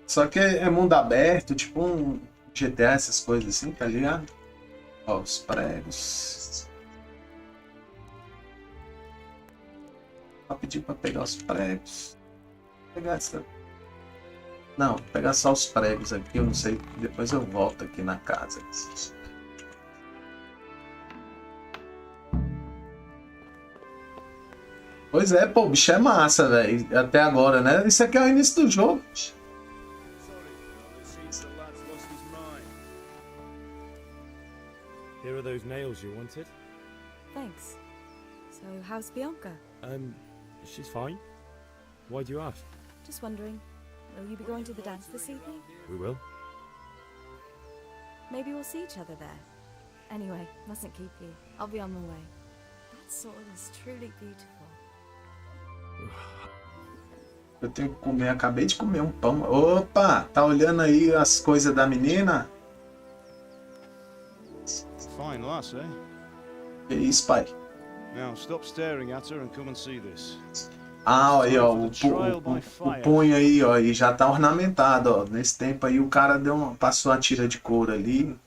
Só que é mundo aberto, tipo um GTA, essas coisas assim, tá ligado? Ó, os pregos. Só pedir pra pegar os pregos. Pegar essa. Não, vou pegar só os pregos aqui, eu não sei. Depois eu volto aqui na casa. Pois é, pô, o bicho é massa, velho. Até agora, né? Isso aqui é o início do jogo.
Here are those nails you wanted.
Thanks. So, how's Bianca?
She's fine. Why do you ask?
Just wondering, will you be going to the dance this evening?
We will.
Maybe we'll see each other there. Anyway, mustn't keep you. I'll be on my way. That sword is truly beautiful.
Eu tenho que comer, acabei de comer um pão. Opa, tá olhando aí as coisas da menina?
Fine lass, eh?
Que isso, pai?
Now stop staring at her and come and see this.
Ah, aí, ó, o punho aí, ó, e já tá ornamentado, ó. Nesse tempo aí o cara passou a tira de couro ali.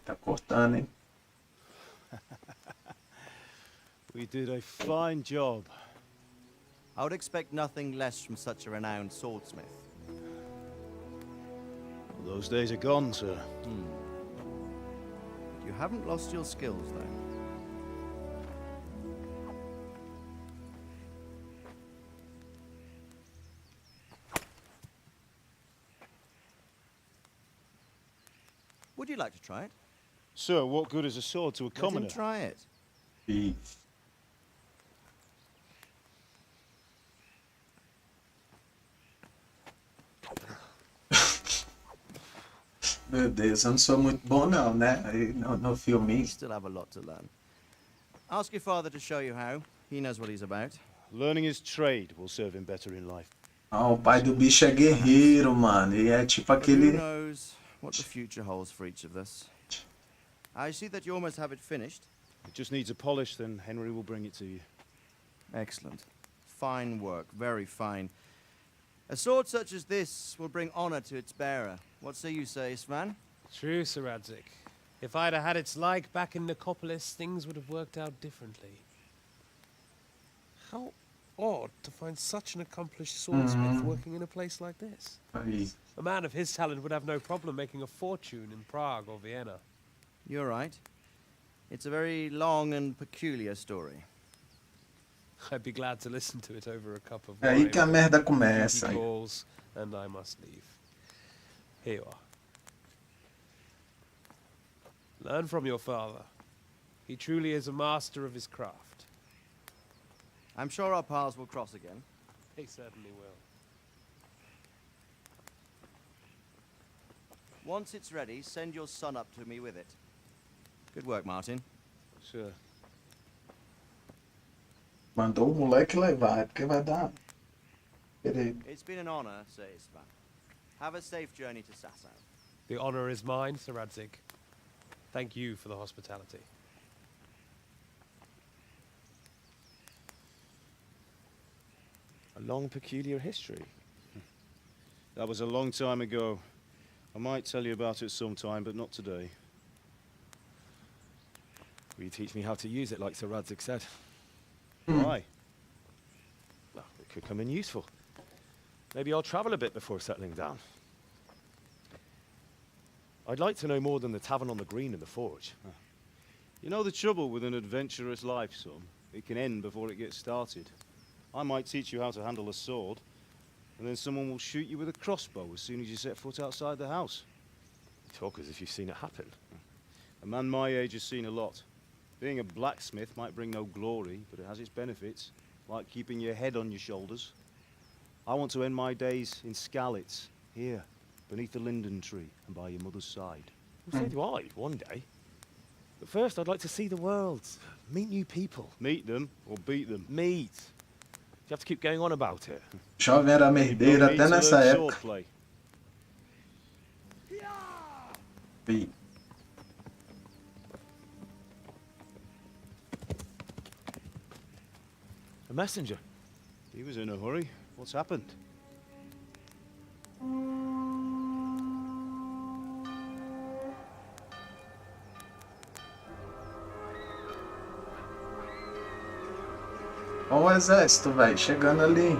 Tá cortando, hein?
We did a fine job.
I would expect nothing less from such a renowned swordsmith.
Well, those days are gone, sir.
You haven't lost your skills, though. Would you like to try it?
Sir, what good is a sword to a commoner?
Let him try it.
Meu Deus, eu não sou muito bom não, né? Aí no filminho.
You still have a lot to learn. Ask your father to show you how. He knows what he's about.
Learning his trade will serve him better in life.
Ah, o pai do bicho é guerreiro, mano. E é tipo
But
aquele...
who knows what the future holds for each of us. I see that you almost have it finished.
It just needs a polish, then Henry will bring it to you.
Excellent. Fine work, very fine. A sword such as this will bring honor to its bearer. What say you, Svan?
True, Sir Radzik. If I'd have had its like back in Nicopolis, things would have worked out differently. How odd to find such an accomplished swordsmith working in a place like this. A man of his talent would have no problem making a fortune in Prague or Vienna.
You're right. It's a very long and peculiar story.
I'd be glad to listen to it over a cup of
É
wine.
aí que a merda começa.
Calls, and I must leave. Here you are. Learn from your father. He truly is a master of his craft.
I'm sure our paths will cross again.
He certainly will.
Once it's ready, send your son up to me with it. Good work, Martin.
Sir.
Mandou o moleque levar, é porque vai dar.
It's been an honor, Sir Isvan. Have a safe journey to Sasau.
The honor is mine, Sir Radzik. Thank you for the hospitality.
A long, peculiar history.
That was a long time ago. I might tell you about it sometime, but not today.
Will you teach me how to use it, like Sir Radzik said?
Why?
Well, it could come in useful. Maybe I'll travel a bit before settling down. I'd like to know more than the tavern on the green and the forge.
You know the trouble with an adventurous life, son? It can end before it gets started. I might teach you how to handle a sword, and then someone will shoot you with a crossbow as soon as you set foot outside the house.
You talk as if you've seen it happen.
A man my age has seen a lot. Being a blacksmith might bring no glory, but it has its benefits, like keeping your head on your shoulders. I want to end my days in Skalitz, here, beneath the linden tree and by your mother's side.
Well, so do I, one day. But first, I'd like to see the world, meet new people.
Meet them or beat them?
Meet. You have to keep going on about it.
Jovem era merdeiro até nessa época. Ih.
A messenger.
He was in a hurry. What's happened?
Olha o exército, velho, chegando ali.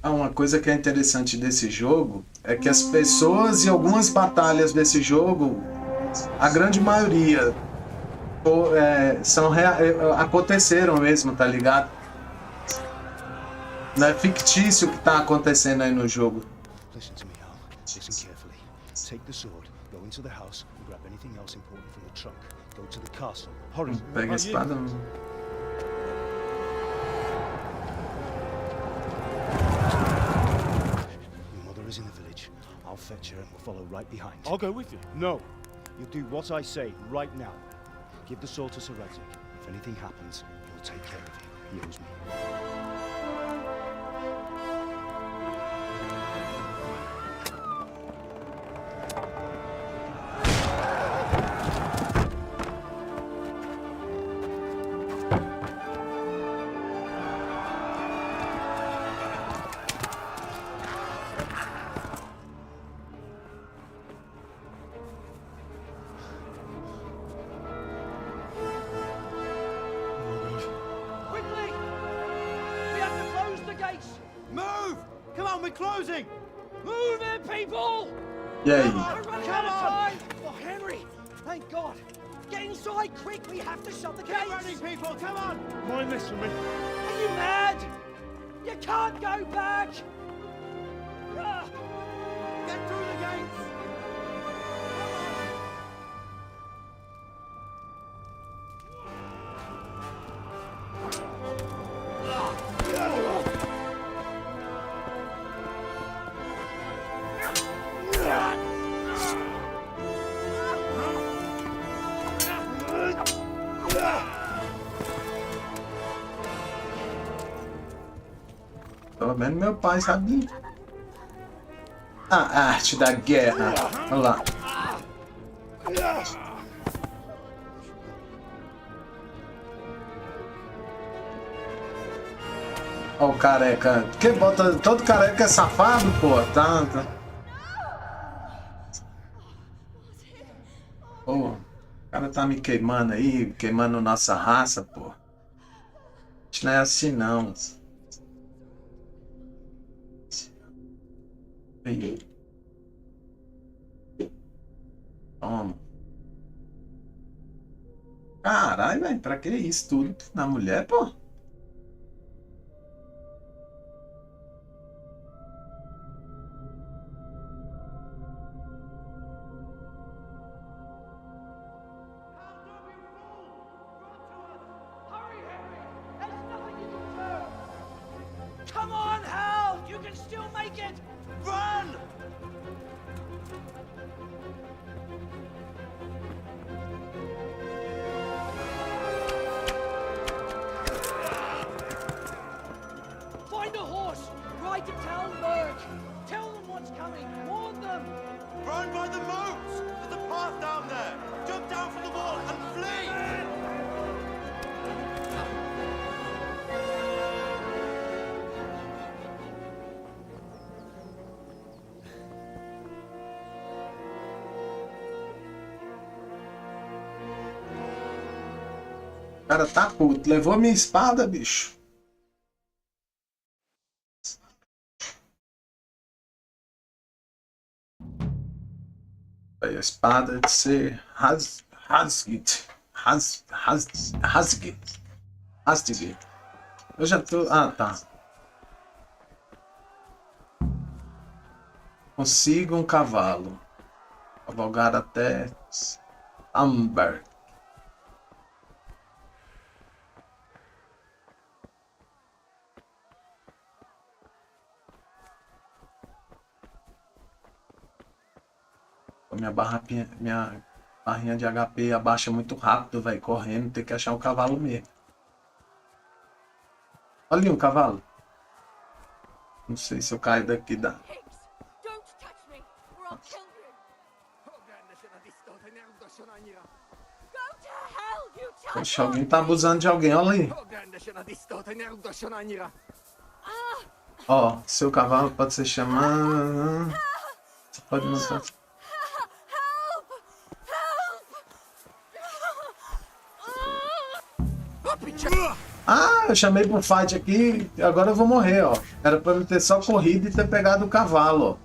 Uma coisa que é interessante desse jogo é que as pessoas e algumas batalhas desse jogo, a grande maioria aconteceram mesmo, tá ligado? Não é fictício o que tá acontecendo aí no jogo.
Listen to me, Al. Listen carefully. Take the sword, go into the house, and grab anything else important from the trunk. Go to the castle. Hurry.
Pega a espada.
Your mother is in the village. I'll fetch her and we'll follow right behind.
I'll go with you.
No.
You do what I say right now. Give the sword to Heretic. If anything happens, he'll take care of you. He owes me.
Quickly! We have to close the gates! Move! Come on, we're closing! Move it, people!
E aí?
We're running out of time! Oh, Henry! Thank God! Get inside, quick! We have to shut the gates! Get running, people! Come on!
Mind this for me.
Are you mad? You can't go back! Get through the gates!
Pelo menos meu pai sabe. A arte da guerra. Olha lá. Ó o careca. Que bota. Todo careca é safado, pô. Tá. Pô, o cara tá me queimando aí, queimando nossa raça, pô. A gente não é assim não. Aí. Toma. Caralho, velho, pra que isso tudo? Na mulher, pô?
Come on, Hal! You can still make it! Run! Find a horse! Ride to Talmberg! Tell them what's coming! Warn them!
Run by the moats! There's a path down there! Jump down from the wall and flee!
O cara tá puto. Levou minha espada, bicho. Aí a espada de ser Hasgit. Hasgit. Eu já tô. Ah, tá. Consiga um cavalo. Cavalgar até Amberg. Minha barrinha de HP abaixa muito rápido, vai correndo, tem que achar um cavalo mesmo. Olha ali um cavalo. Não sei se eu caio daqui dá. Poxa, alguém tá abusando de alguém, olha aí. Ó, seu cavalo pode ser chamado. Você pode montar. Ah, eu chamei pro fight aqui, agora eu vou morrer, ó. Era pra eu ter só corrido e ter pegado o cavalo,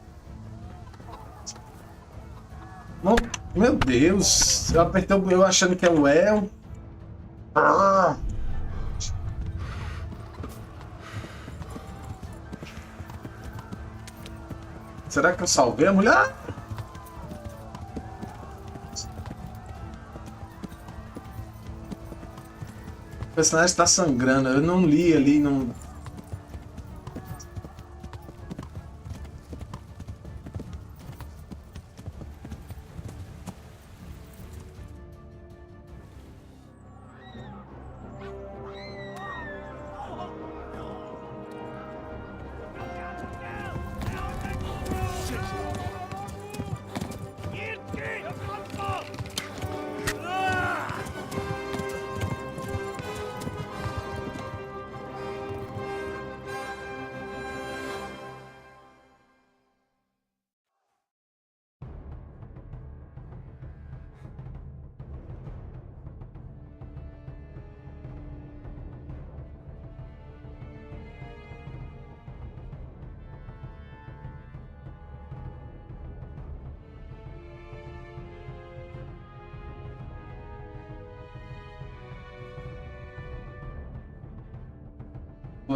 ó. Meu Deus, eu apertei o eu achando que é o El. Ah. Será que eu salvei a mulher? O personagem está sangrando, eu não li ali, não...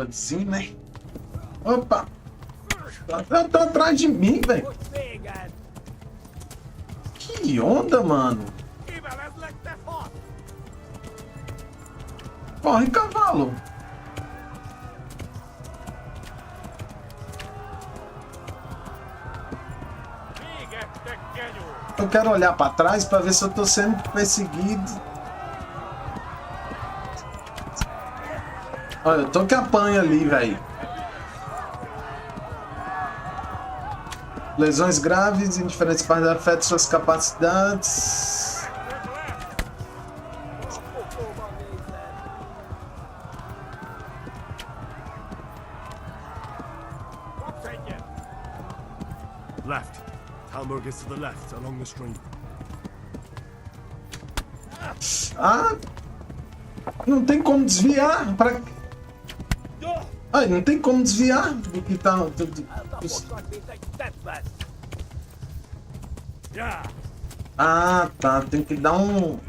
Assim, né? Opa! Tá atrás de mim, velho. Que onda, mano. Corre, cavalo. Eu quero olhar pra trás pra ver se eu tô sendo perseguido. Olha, eu tô que apanho ali, velho. Lesões graves em diferentes partes afetam suas capacidades.
Left. Talmud is to the left, along the stream.
Ah! Não tem como desviar. Pra... Ai, não tem como desviar do que tá... Ah, tá. Tem que dar um...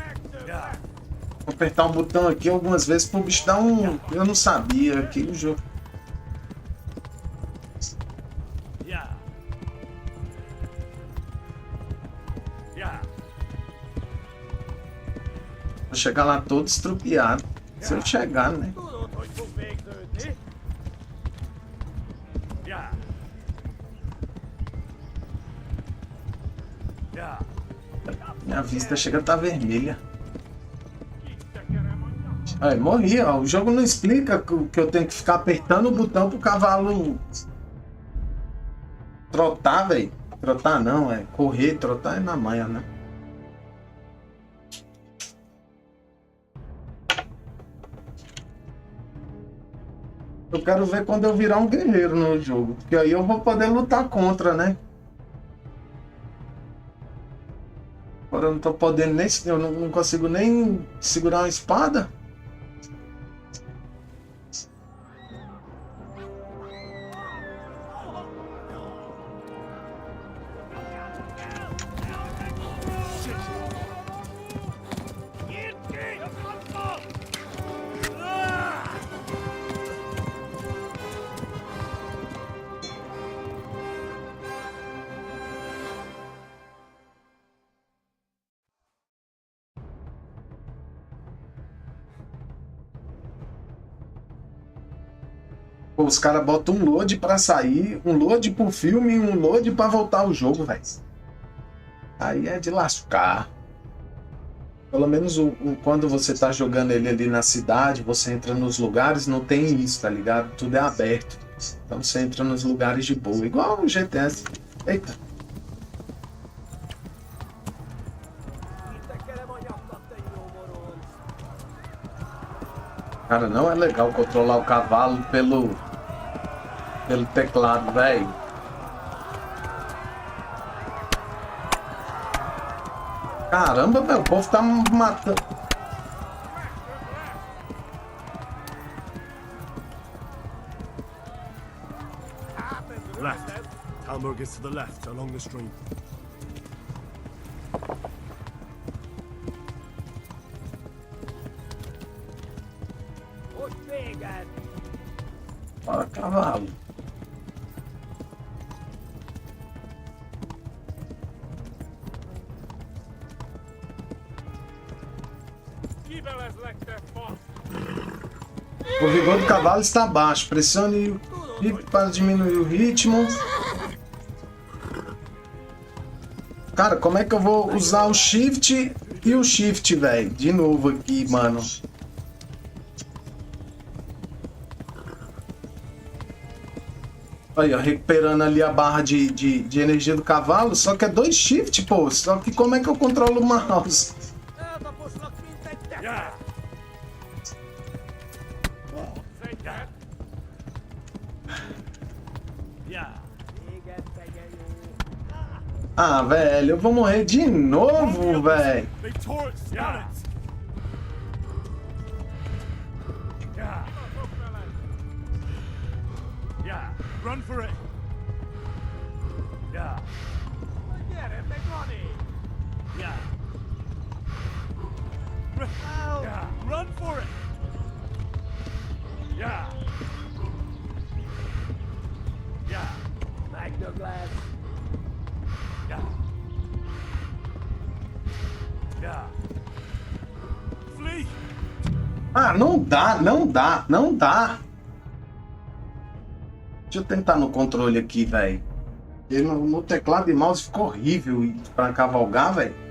Apertar um botão aqui algumas vezes pro bicho dar um... Eu não sabia que o jogo... Vou chegar lá todo estrupiado. Se eu chegar, né? Minha vista chega a estar vermelha. Aí, morri, ó. O jogo não explica que eu tenho que ficar apertando o botão pro cavalo trotar, velho. Trotar não, é correr, trotar é na manha, né? Eu quero ver quando eu virar um guerreiro no jogo, porque aí eu vou poder lutar contra, né? Agora eu não tô podendo nem... Eu não consigo nem segurar uma espada. Pô, os caras botam um load pra sair, um load pro filme e um load pra voltar ao jogo, velho. Aí é de lascar. Pelo menos quando você tá jogando ele ali na cidade, você entra nos lugares, não tem isso, tá ligado? Tudo é aberto. Então você entra nos lugares de boa, igual o GTS. Eita. Cara, não é legal controlar o cavalo pelo teclado, velho. Caramba, velho, o povo tá matando.
Left. Talmud is to the left, along the stream.
Bora, cavalo. O vigor do cavalo está baixo. Pressione o clique para diminuir o ritmo. Cara, como é que eu vou usar o shift e o shift, velho? De novo aqui, mano. Aí, ó, recuperando ali a barra de energia do cavalo. Só que é 2 shift, pô. Só que como é que eu controlo o mouse? Ah, velho, eu vou morrer de novo, velho.
Run for it. Yeah. Yeah. Yeah. Run for it. Yeah.
Ah, não dá, não dá, não dá. Deixa eu tentar no controle aqui, velho. No teclado e mouse ficou horrível pra cavalgar, velho.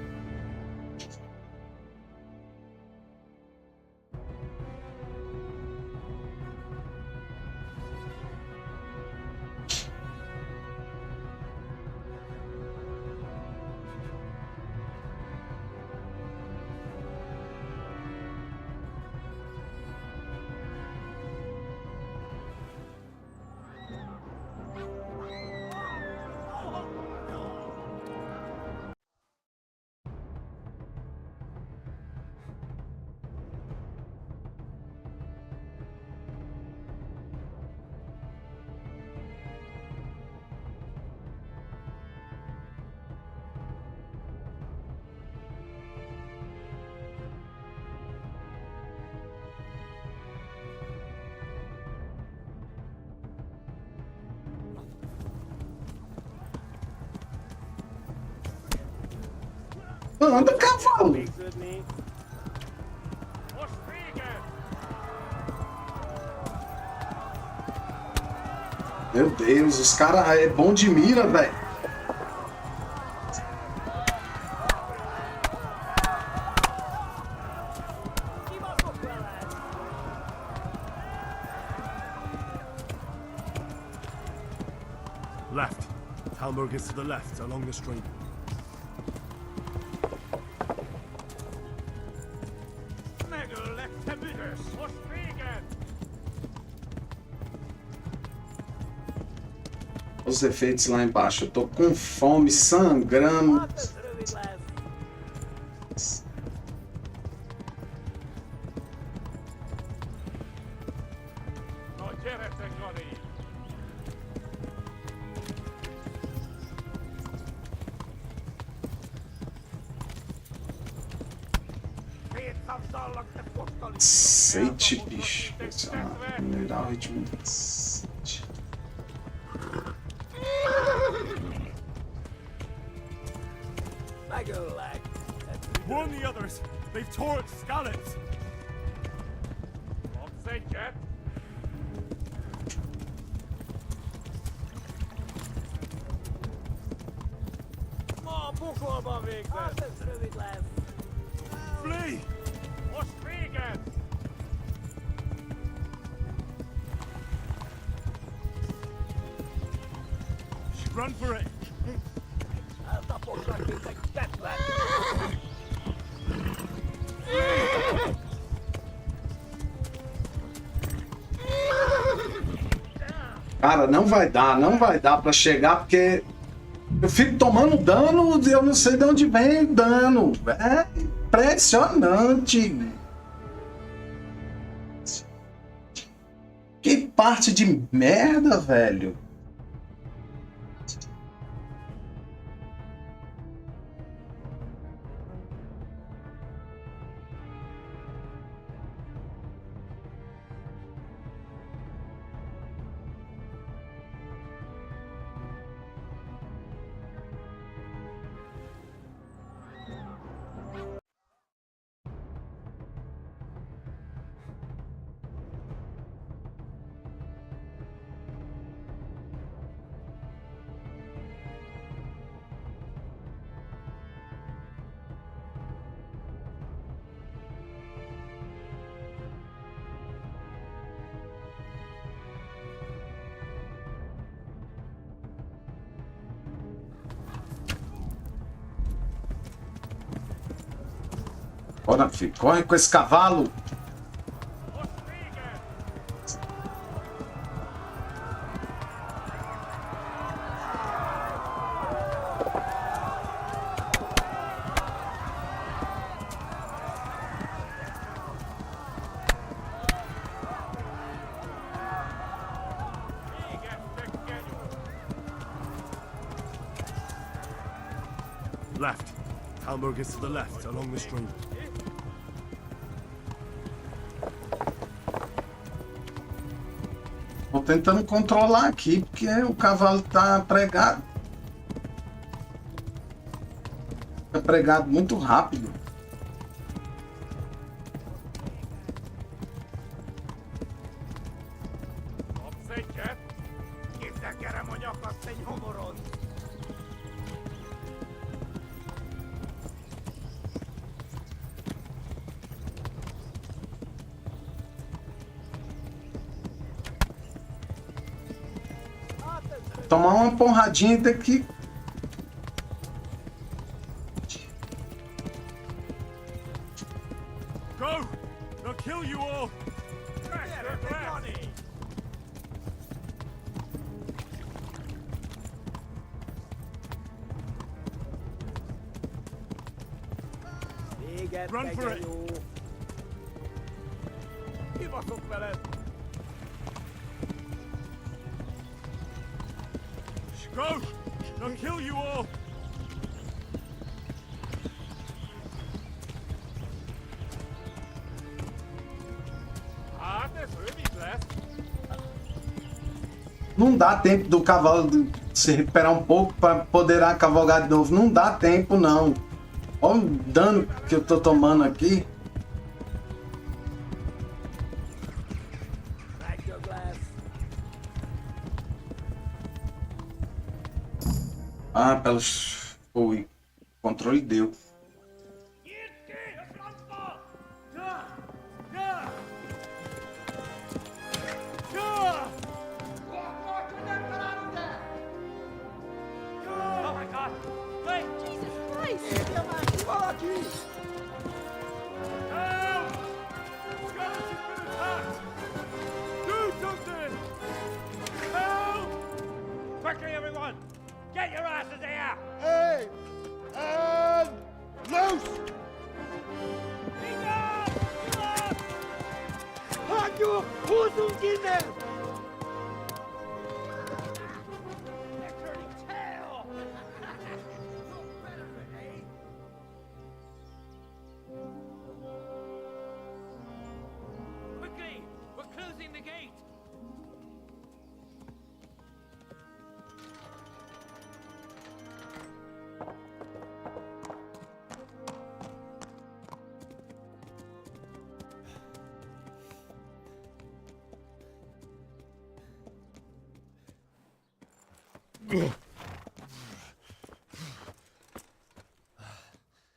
Anda, cavalo! Meu Deus, os caras é bom de mira, velho.
Left. Hamburg is to the left, along the stream.
Os efeitos lá embaixo. Eu tô com fome, sangrando. Cacete, bicho. Melhorar o ritmo do cacete.
Warn the others! They've tore its scallops! Flee! Run for it!
Cara, não vai dar pra chegar porque eu fico tomando dano e eu não sei de onde vem o dano. É impressionante. Que parte de merda, velho. Bora, filho. Corre com esse cavalo.
Left. Hamburg is to the left, along the stream.
Tô tentando controlar aqui, porque o cavalo tá pregado. Tá pregado muito rápido. tomar uma porradinha e ter que...
Go! They'll kill you all! Run for it! Give us up, fellas! Go! They'll kill you all!
Não dá tempo do cavalo se recuperar um pouco para poder cavalgar de novo. Não dá tempo, não. Olha o dano que eu tô tomando aqui. Ah, pelos... Oi. O controle deu.
Quickly, everyone! Get your asses here!
Hey! And loose!
Halt your Hosen inne!
Quickly! We're closing the gate!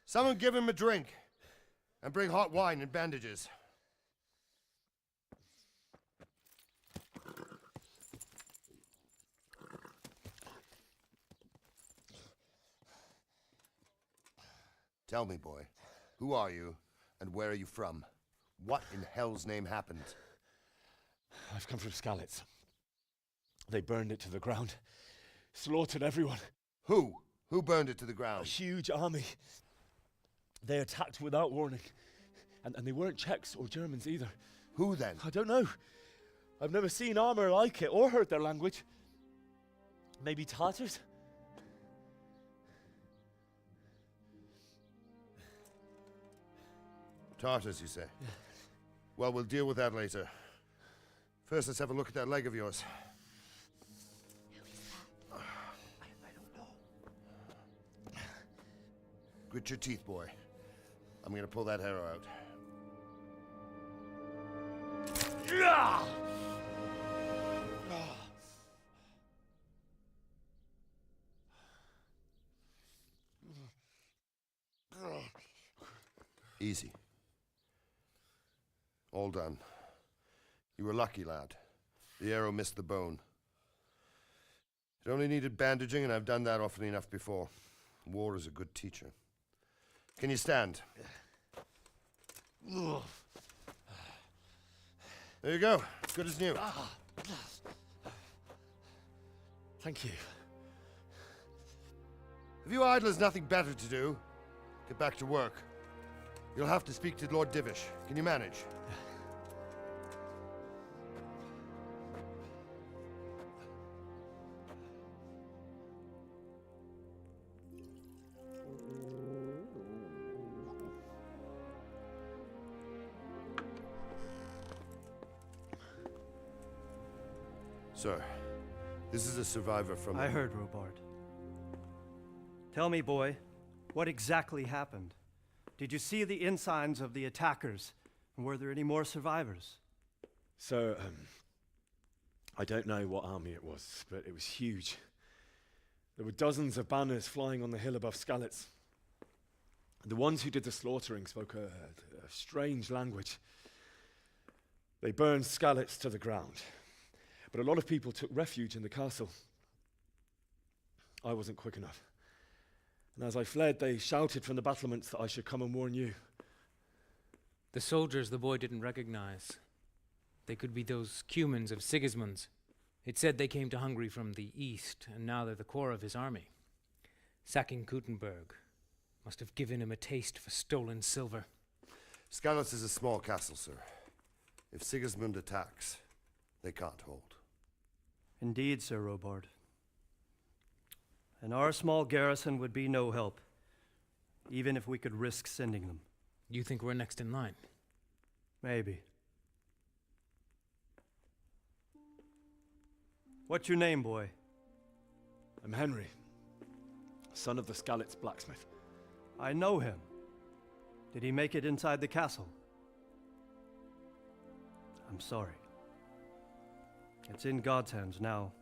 Someone give him a drink. And bring hot wine and bandages. Tell me, boy, who are you and where are you from? What in hell's name happened?
I've come from Skalitz. They burned it to the ground. Slaughtered everyone.
Who? Who burned it to the ground?
A huge army. They attacked without warning. And they weren't Czechs or Germans either.
Who then?
I don't know. I've never seen armor like it or heard their language. Maybe Tatars?
Tartars, you say? Yeah. Well, we'll deal with that later. First, let's have a look at that leg of yours.
I don't know.
Grit your teeth, boy. I'm gonna pull that arrow out. Easy. All done. You were lucky, lad. The arrow missed the bone. It only needed bandaging, and I've done that often enough before. War is a good teacher. Can you stand? There you go. Good as new.
Thank you.
If you idlers nothing better to do, get back to work. You'll have to speak to Lord Divish. Can you manage? Sir, this is a survivor from...
I heard, Robard. Tell me, boy, what exactly happened? Did you see the ensigns of the attackers? And were there any more survivors?
So, I don't know what army it was, but it was huge. There were dozens of banners flying on the hill above Skalitz. The ones who did the slaughtering spoke a strange language. They burned Skalitz to the ground. But a lot of people took refuge in the castle. I wasn't quick enough. And as I fled, they shouted from the battlements that I should come and warn you.
The soldiers the boy didn't recognize. They could be those Cumans of Sigismund's. It said they came to Hungary from the east, and now they're the core of his army. Sacking Kuttenberg must have given him a taste for stolen silver.
Skalitz is a small castle, sir. If Sigismund attacks, they can't hold.
Indeed, Sir Robard. And our small garrison would be no help, even if we could risk sending them.
You think we're next in line?
Maybe. What's your name, boy?
I'm Henry, son of the Skalitz blacksmith.
I know him. Did he make it inside the castle? I'm sorry. It's in God's hands now.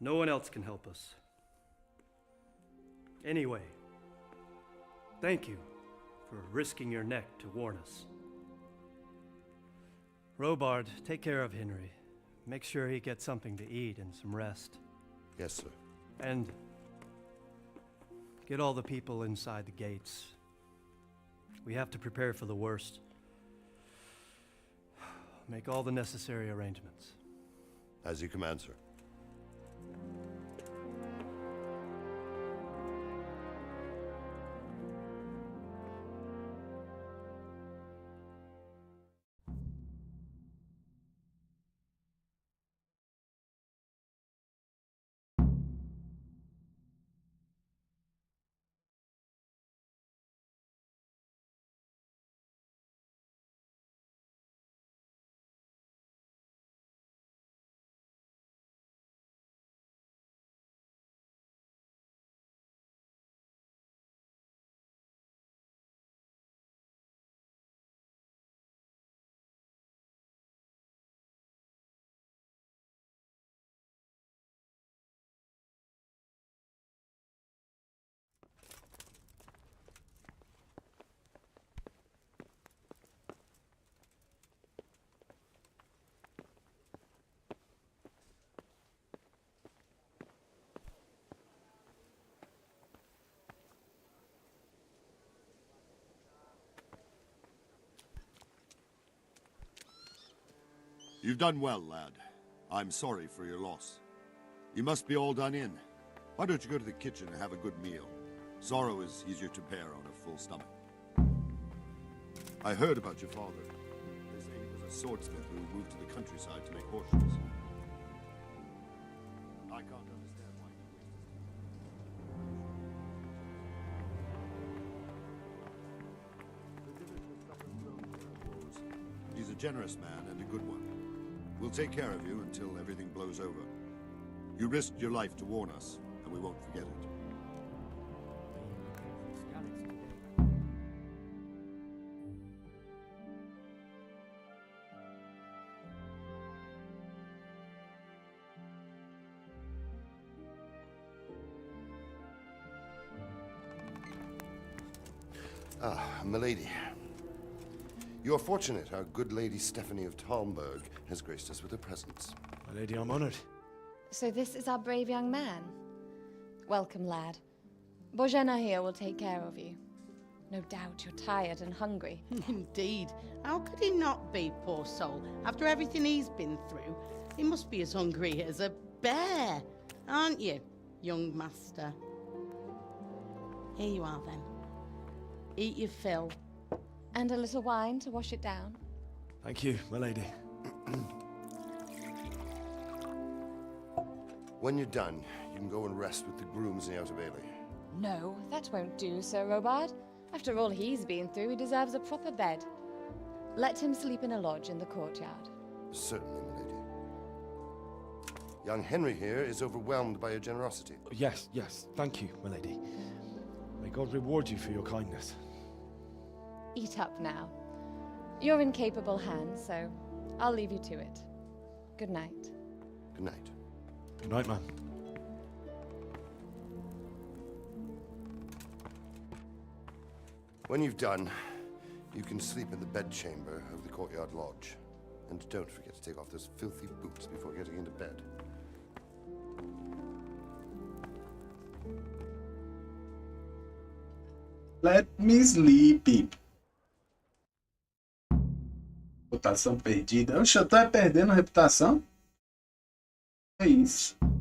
No one else can help us. Anyway, thank you for risking your neck to warn us. Robard, take care of Henry. Make sure he gets something to eat and some rest.
Yes, sir.
And get all the people inside the gates. We have to prepare for the worst. Make all the necessary arrangements.
As you command, sir.
You've done well, lad. I'm sorry for your loss. You must be all done in. Why don't you go to the kitchen and have a good meal? Sorrow is easier to bear on a full stomach. I heard about your father. They say he was a swordsmith who moved to the countryside to make horseshoes. I can't understand why he wasted his time. He's a generous man and a good one. We'll take care of you until everything blows over. You risked your life to warn us, and we won't forget it.
Ah, milady. You're fortunate our good lady Stephanie of Talmberg has graced us with her presence.
My lady, I'm honored.
So this is our brave young man. Welcome, lad. Bozhena here will take care of you. No doubt you're tired and hungry.
Indeed. How could he not be, poor soul? After everything he's been through, he must be as hungry as a bear. Aren't you, young master? Here you are, then. Eat your fill.
And a little wine to wash it down.
Thank you, my lady.
When you're done, you can go and rest with the grooms in the Outer Bailey.
No, that won't do, Sir Robard. After all he's been through, he deserves a proper bed. Let him sleep in a lodge in the courtyard.
Certainly, milady. Young Henry here is overwhelmed by your generosity.
Yes, thank you, my lady. May God reward you for your kindness.
Eat up now. You're in capable hands, so I'll leave you to it. Good night.
Good night.
Good night, ma'am.
When you've done, you can sleep in the bedchamber of the courtyard lodge. And don't forget to take off those filthy boots before getting into bed.
Let me sleep. Reputação perdida. Oxe, eu tô perdendo a reputação? É isso. Não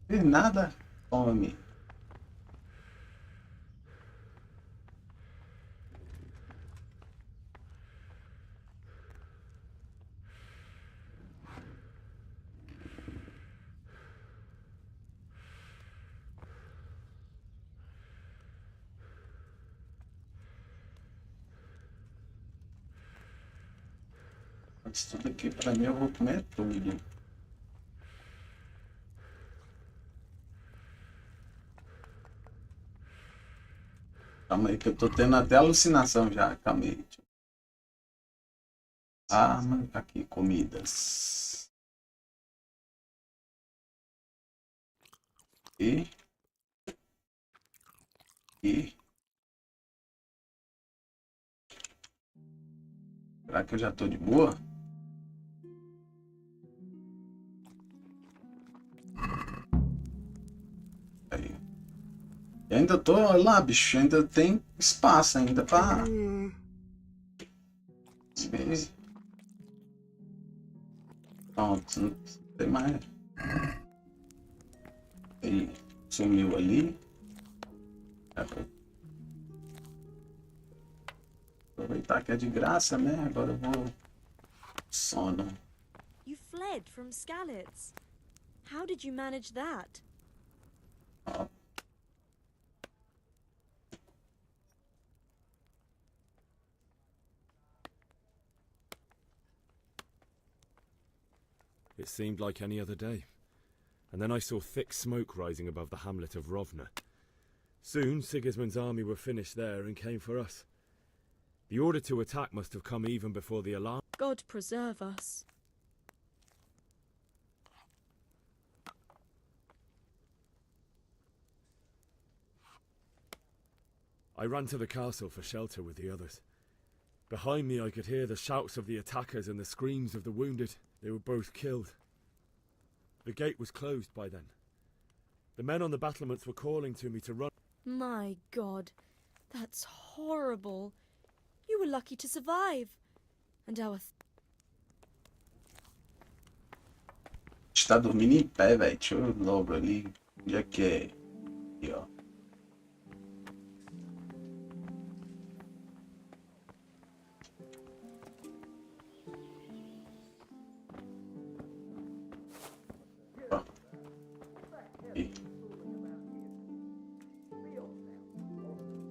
fez nada. Homem. Isso tudo aqui pra mim eu vou comer tudo. Calma aí que eu tô tendo até alucinação já. Calma aí. Ah, mas aqui, comidas. E. Será que eu já tô de boa? Aí. E ainda tô lá, bicho. Ainda tem espaço ainda pra... Pronto, não tem mais. Ele sumiu ali. Aproveitar que é de graça, né? Agora eu vou... Sono.
You fled from Skalitz. How did you manage that?
It seemed like any other day. And then I saw thick smoke rising above the hamlet of Rovna. Soon Sigismund's army were finished there and came for us. The order to attack must have come even before the alarm.
God preserve us.
I ran to the castle for shelter with the others. Behind me I could hear the shouts of the attackers and the screams of the wounded. They were both killed. The gate was closed by then. The men on the battlements were calling to me to run.
My God, that's horrible. You were lucky to survive. And our...
Está dormindo em pé, velho. Deixa eu logo ali. Onde é que é? Aqui, ó.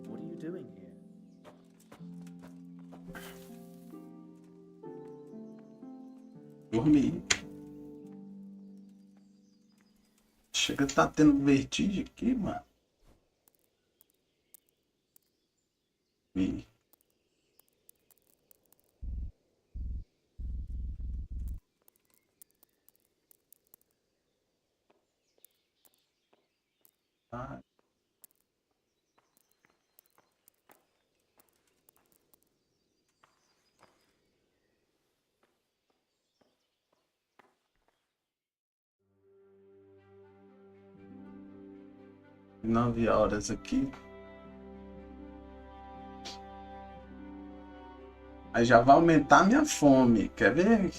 What are you doing here?
Dormi. Chega, tá tendo vertigem aqui, mano. E... Ah. Nove horas aqui. Aí já vai aumentar a minha fome. Quer ver?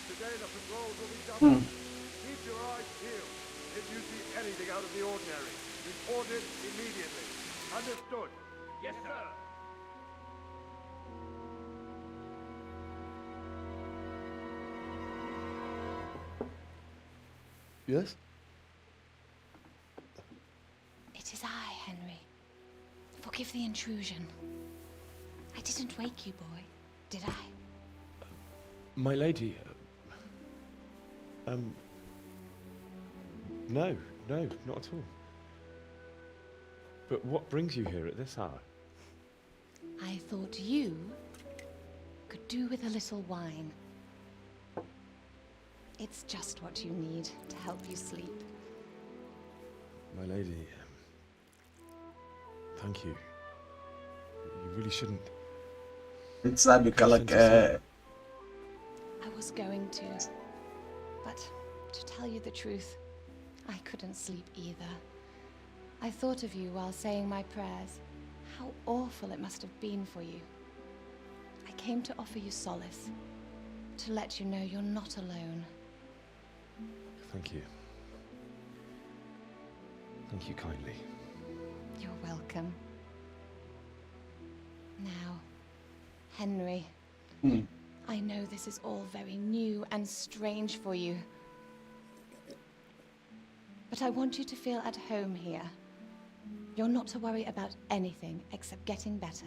Today the patrols will be doubled. Keep your eyes peeled. If you see anything out of the ordinary, report it immediately. Understood? Yes, sir.
Yes?
It is I, Henry. Forgive the intrusion. I didn't wake you, boy, did I?
My lady, no, not at all. But what brings you here at this hour?
I thought you could do with a little wine. It's just what you need to help you sleep.
My lady, thank you. You really shouldn't.
A gente sabe o que ela quer.
I was going to, but to tell you the truth, I couldn't sleep either. I thought of you while saying my prayers. How awful it must have been for you. I came to offer you solace, to let you know you're not alone.
Thank you. Thank you kindly.
You're welcome. Now, Henry, I know this is all very new and strange for you, but I want you to feel at home here. You're not to worry about anything except getting better.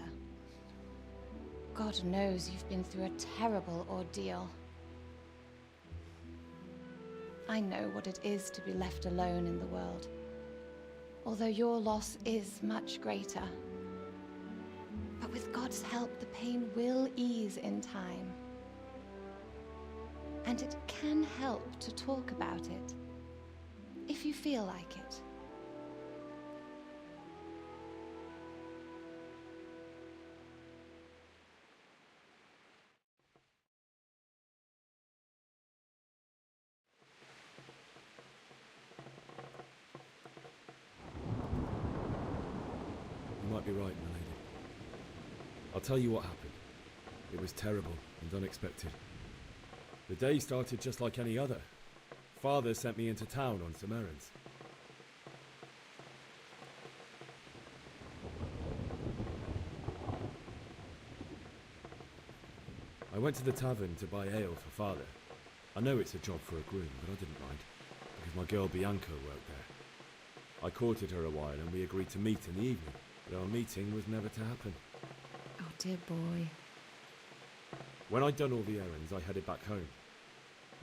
God knows you've been through a terrible ordeal. I know what it is to be left alone in the world, although your loss is much greater. But with God's help, the pain will ease in time. And it can help to talk about it, if you feel like it.
You might be right, my lady. I'll tell you what happened. It was terrible and unexpected. The day started just like any other. Father sent me into town on some errands. I went to the tavern to buy ale for Father. I know it's a job for a groom, but I didn't mind, because my girl Bianca worked there. I courted her a while and we agreed to meet in the evening, but our meeting was never to happen.
Oh, dear boy.
When I'd done all the errands, I headed back home.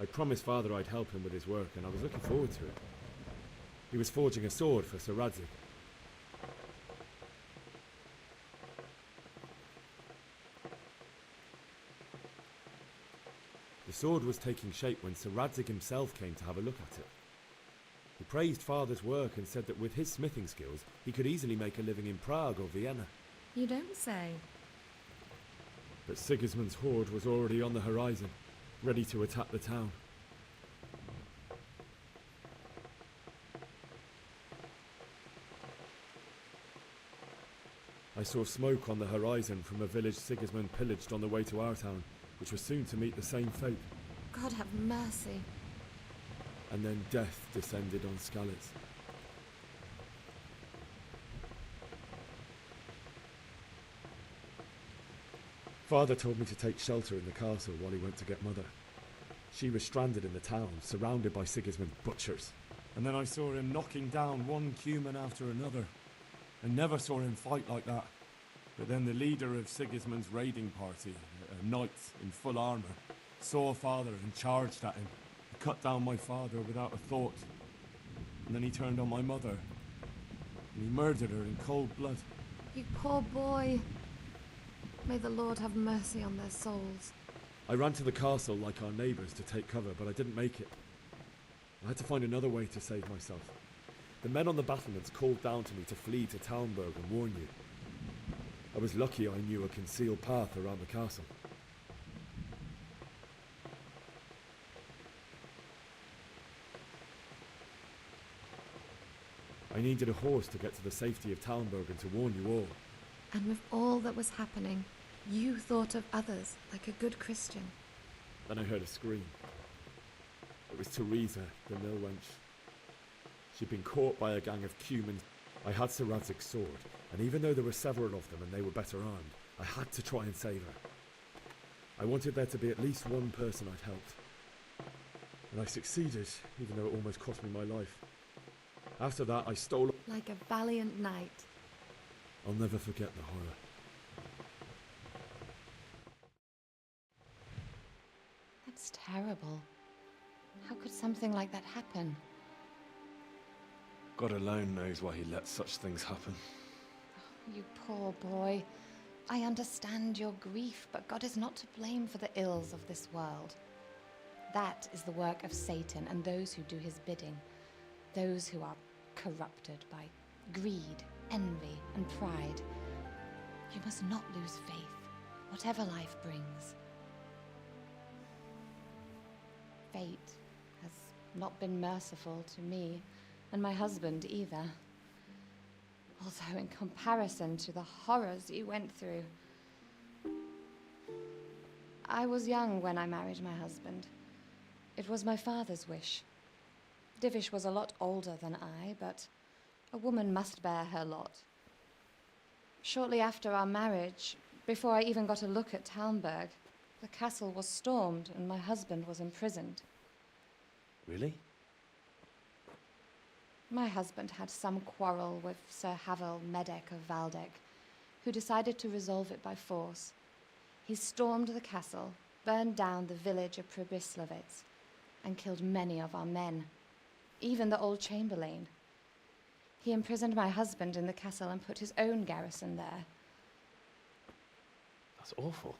I promised Father I'd help him with his work, and I was looking forward to it. He was forging a sword for Sir Radzig. The sword was taking shape when Sir Radzig himself came to have a look at it. He praised Father's work and said that with his smithing skills, he could easily make a living in Prague or Vienna.
You don't say.
But Sigismund's horde was already on the horizon, ready to attack the town. I saw smoke on the horizon from a village Sigismund pillaged on the way to our town, which was soon to meet the same fate.
God have mercy.
And then death descended on Skalitz. Father told me to take shelter in the castle while he went to get Mother. She was stranded in the town, surrounded by Sigismund's butchers.
And then I saw him knocking down one Cuman after another. I never saw him fight like that. But then the leader of Sigismund's raiding party, a knight in full armour, saw Father and charged at him. He cut down my father without a thought. And then he turned on my mother. And he murdered her in cold blood.
You poor boy. May the Lord have mercy on their souls.
I ran to the castle like our neighbours to take cover, but I didn't make it. I had to find another way to save myself. The men on the battlements called down to me to flee to Talmberg and warn you. I was lucky I knew a concealed path around the castle. I needed a horse to get to the safety of Talmberg and to warn you all.
And with all that was happening, you thought of others like a good Christian.
Then I heard a scream. It was Teresa, the mill wench. She'd been caught by a gang of Cumans. I had Sir Radzig's sword, and even though there were several of them and they were better armed, I had to try and save her. I wanted there to be at least one person I'd helped. And I succeeded, even though it almost cost me my life. After that, I stole...
Like a valiant knight.
I'll never forget the horror.
That's terrible. How could something like that happen?
God alone knows why he lets such things happen.
You poor boy. I understand your grief, but God is not to blame for the ills of this world. That is the work of Satan and those who do his bidding. Those who are corrupted by greed, envy, and pride. You must not lose faith, whatever life brings. Fate has not been merciful to me, and my husband either. Although in comparison to the horrors you went through. I was young when I married my husband. It was my father's wish. Divish was a lot older than I, but a woman must bear her lot. Shortly after our marriage, before I even got a look at Talmberg, the castle was stormed and my husband was imprisoned.
Really?
My husband had some quarrel with Sir Havel Medek of Valdek, who decided to resolve it by force. He stormed the castle, burned down the village of Pribyslavitz, and killed many of our men, even the old chamberlain. He imprisoned my husband in the castle and put his own garrison there.
That's awful.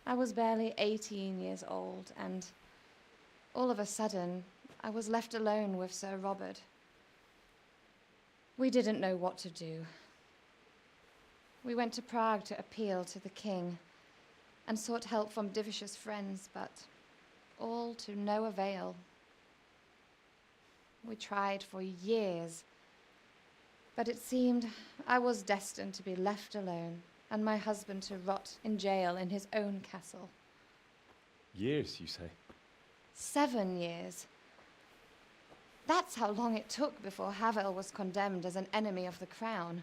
I was barely 18 years old, and all of a sudden, I was left alone with Sir Robert. We didn't know what to do. We went to Prague to appeal to the king and sought help from Divish's friends, but all to no avail. We tried for years, but it seemed I was destined to be left alone and my husband to rot in jail in his own castle.
Years, you say?
7 years. That's how long it took before Havel was condemned as an enemy of the crown.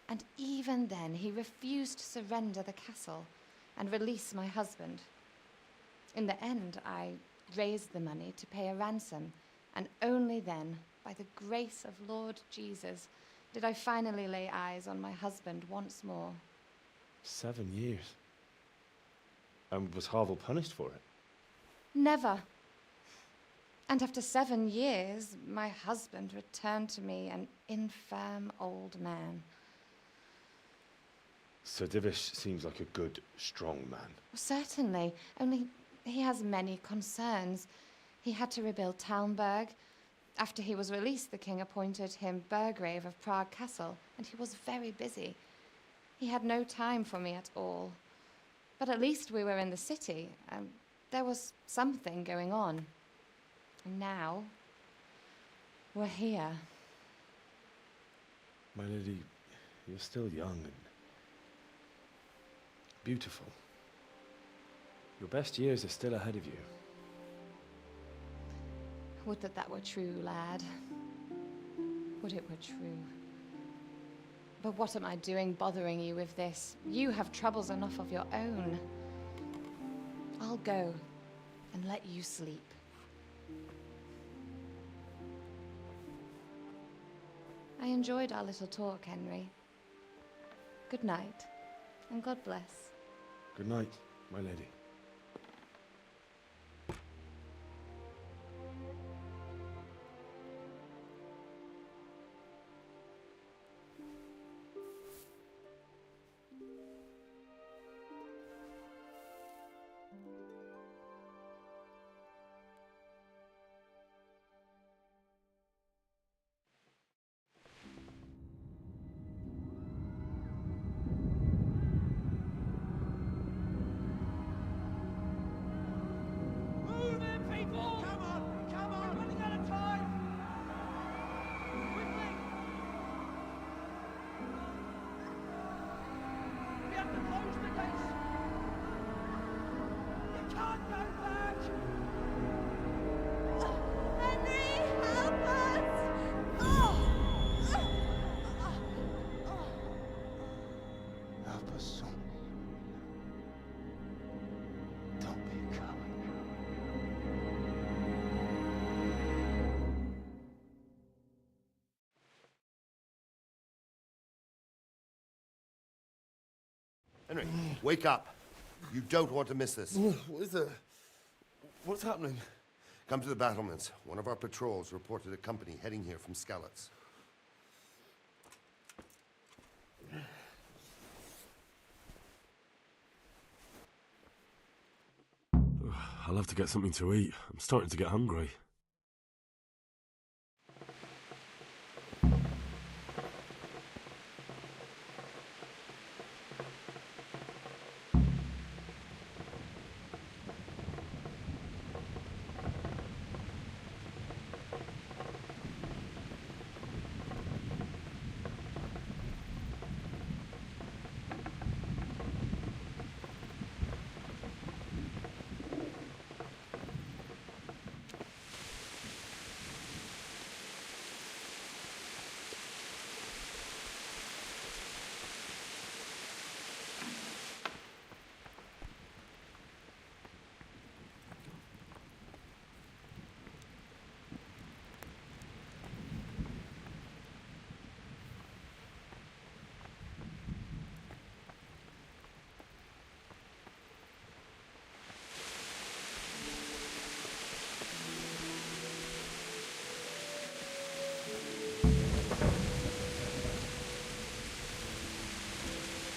And even then, he refused to surrender the castle and release my husband. In the end, I raised the money to pay a ransom, and only then, by the grace of Lord Jesus, did I finally lay eyes on my husband once more.
7 years. And was Havel punished for it?
Never. And after 7 years, my husband returned to me an infirm old man.
Sir Divish seems like a good, strong man.
Certainly, only he has many concerns. He had to rebuild Talmberg. After he was released, the king appointed him Burgrave of Prague Castle, and he was very busy. He had no time for me at all. But at least we were in the city, and there was something going on. And now, we're here.
My lady, you're still young and beautiful. Your best years are still ahead of you.
Would that that were true, lad. Would it were true. But what am I doing bothering you with this? You have troubles enough of your own. I'll go and let you sleep. I enjoyed our little talk, Henry. Good night, and God bless.
Good night, my lady.
Henry, wake up. You don't want to miss this.
What is it? What's happening?
Come to the battlements. One of our patrols reported a company heading here from Skalitz.
I'll have to get something to eat. I'm starting to get hungry.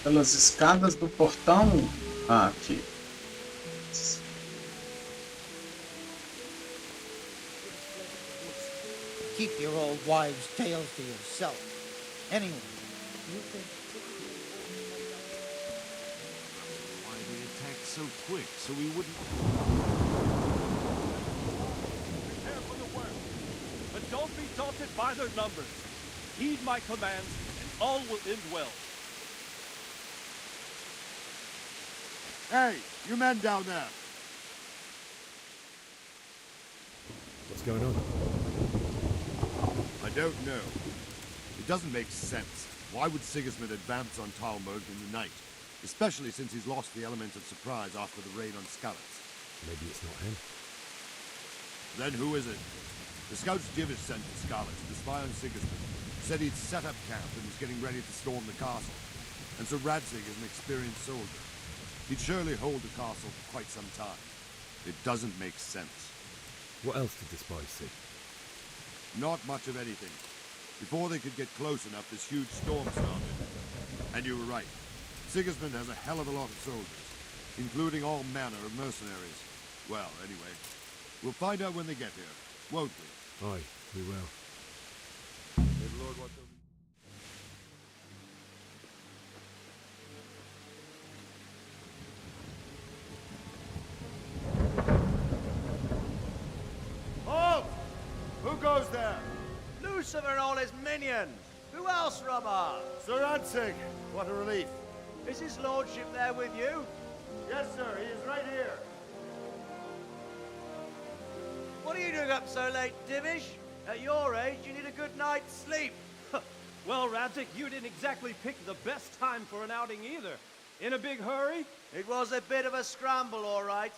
Pelas escadas do portão. Ah, aqui.
Keep your old wives' tales to yourself. Anyway, you think...
Why they attacked so quick, so we wouldn't...
Prepare for the worst, but don't be daunted by their numbers. Heed my commands, and all will end well.
Hey, you men down there.
What's going on?
I don't know. It doesn't make sense. Why would Sigismund advance on Talmberg in the night? Especially since he's lost the element of surprise after the raid on Skalitz.
Maybe it's not him.
Then who is it? The scouts Divish sent to Skalitz to spy on Sigismund. Said he'd set up camp and was getting ready to storm the castle. And so Radzig is an experienced soldier. He'd surely hold the castle for quite some time. It doesn't make sense.
What else did the spies see?
Not much of anything. Before they could get close enough, this huge storm started. And you were right. Sigismund has a hell of a lot of soldiers, including all manner of mercenaries. Well, anyway, we'll find out when they get here, won't we?
Aye, we will.
May the Lord watch over you.
Halt! Who goes there? Lucifer and all his minions. Who else, Robber?
Sir Radzig, what a relief.
Is his lordship there with you?
Yes, sir, he is right here.
What are you doing up so late, Divish? At your age, you need a good night's sleep. Well, Radzig, you didn't exactly pick the best time for an outing either. In a big hurry? It was a bit of a scramble, all right.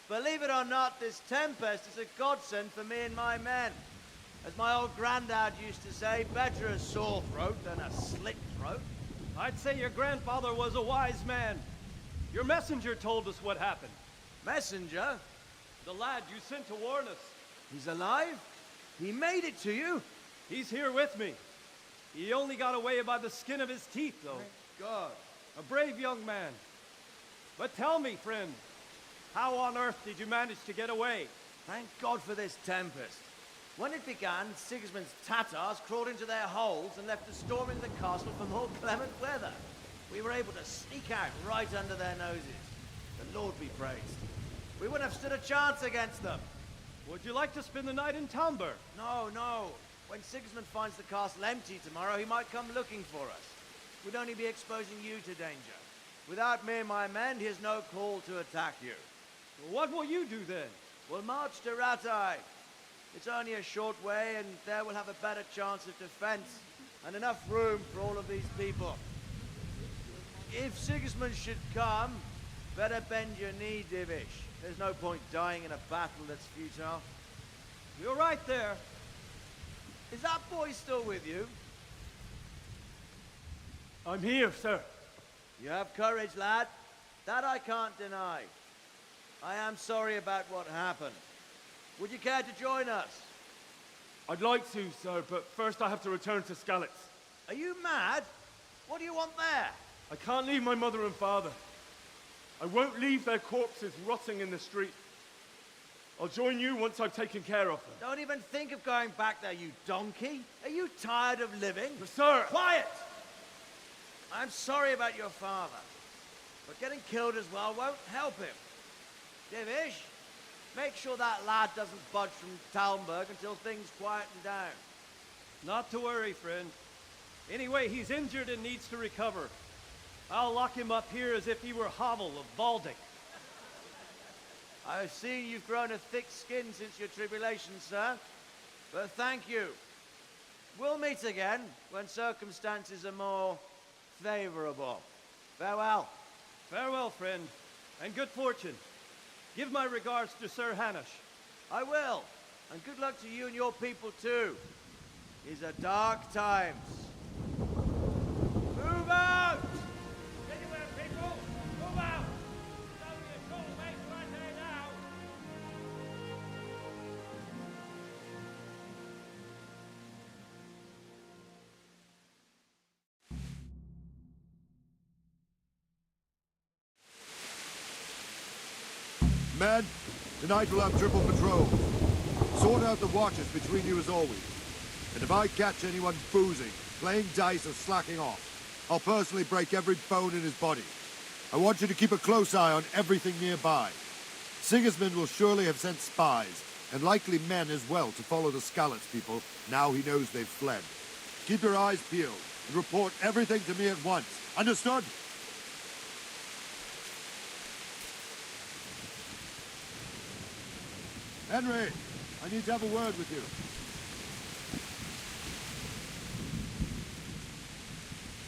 Believe it or not, this tempest is a godsend for me and my men. As my old granddad used to say, better a sore throat than a slit throat. I'd say your grandfather was a wise man. Your messenger told us what happened. Messenger? The lad you sent to warn us. He's alive? He made it to you? He's here with me. He only got away by the skin of his teeth, though. Thank God. A brave young man. But tell me, friend, how on earth did you manage to get away? Thank God for this tempest. When it began, Sigismund's Tatars crawled into their holes and left us storming the castle for more clement weather. We were able to sneak out right under their noses. The Lord be praised. We wouldn't have stood a chance against them. Would you like to spend the night in Talmberg? No, no. When Sigismund finds the castle empty tomorrow, he might come looking for us. We'd only be exposing you to danger. Without me and my men, he has no call to attack you. Well, what will you do then? We'll march to Ratai. It's only a short way, and there we'll have a better chance of defense, and enough room for all of these people. If Sigismund should come, better bend your knee, Divish. There's no point dying in a battle that's futile. You're right there. Is that boy still with you? I'm here, sir. You have courage, lad. That I can't deny. I am sorry about what happened. Would you care to join us?
I'd like to, sir, but first I have to return to Skalitz.
Are you mad? What do you want there?
I can't leave my mother and father. I won't leave their corpses rotting in the street. I'll join you once I've taken care of them.
Don't even think of going back there, you donkey. Are you tired of living?
But sir!
Quiet! I'm sorry about your father, but getting killed as well won't help him. Divish, make sure that lad doesn't budge from Talmberg until things quieten down. Not to worry, friend. Anyway, he's injured and needs to recover. I'll lock him up here as if he were Havel of Baldic. I've seen you've grown a thick skin since your tribulation, sir. But thank you. We'll meet again when circumstances are more favorable. Farewell. Farewell, friend, and good fortune. Give my regards to Sir Hanush. I will, and good luck to you and your people too. These are dark times. Move out! Anywhere, people! Move out! It's only a short way to Rattay now!
Men, tonight we'll have triple patrol. Sort out the watches between you as always. And if I catch anyone boozing, playing dice or slacking off, I'll personally break every bone in his body. I want you to keep a close eye on everything nearby. Sigismund will surely have sent spies, and likely men as well, to follow the Skalitz people now he knows they've fled. Keep your eyes peeled, and report everything to me at once. Understood? Henry, I need to have a word with you.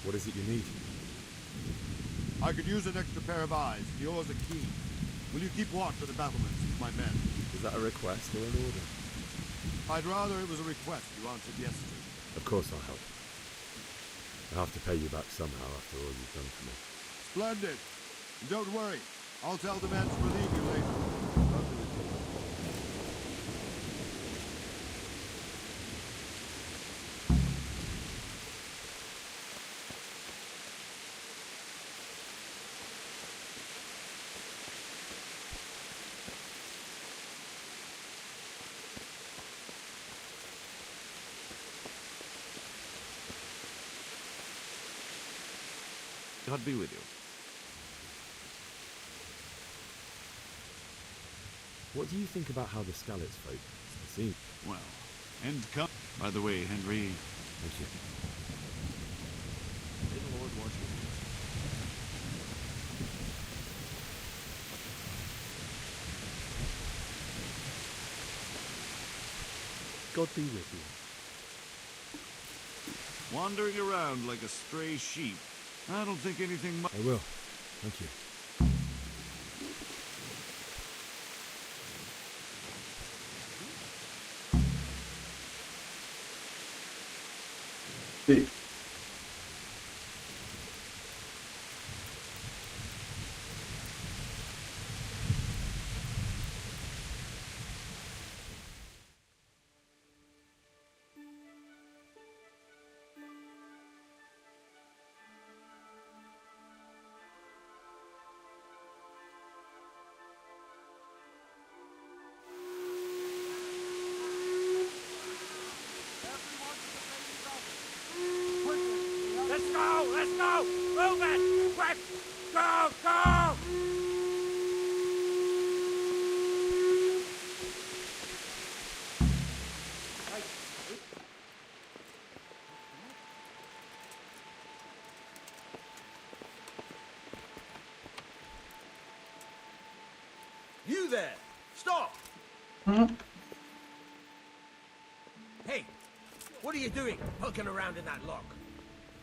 What is it you need?
I could use an extra pair of eyes. Yours are keen. Will you keep watch for the battlements, my men?
Is that a request or an order?
I'd rather it was a request you answered yes to.
Of course I'll help. I have to pay you back somehow after all you've done for me.
Splendid. And don't worry. I'll tell the men to relieve you later.
God be with you.
What do you think about how the Skalitz folk see?
Well, end come. By the way, Henry.
Thank you.
May the Lord watch with you.
God be with you.
Wandering around like a stray sheep. I don't think anything much.
I will. Thank you.
Sí.
Let's go! Let's go! Move it! Quick! Go! Go! You there! Stop!
Hey, what are you doing, poking around in that lock?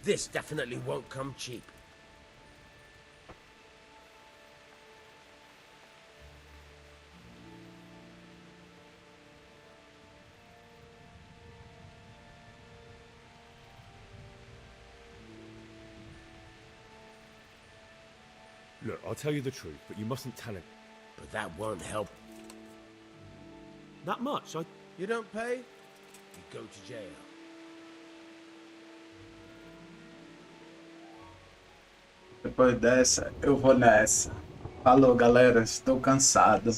This definitely won't come cheap.
Look, I'll tell you the truth, but you mustn't tell him.
But that won't help.
That much?
You don't pay, you go to jail.
Depois dessa, eu vou nessa. Falou, galera. Estou cansado.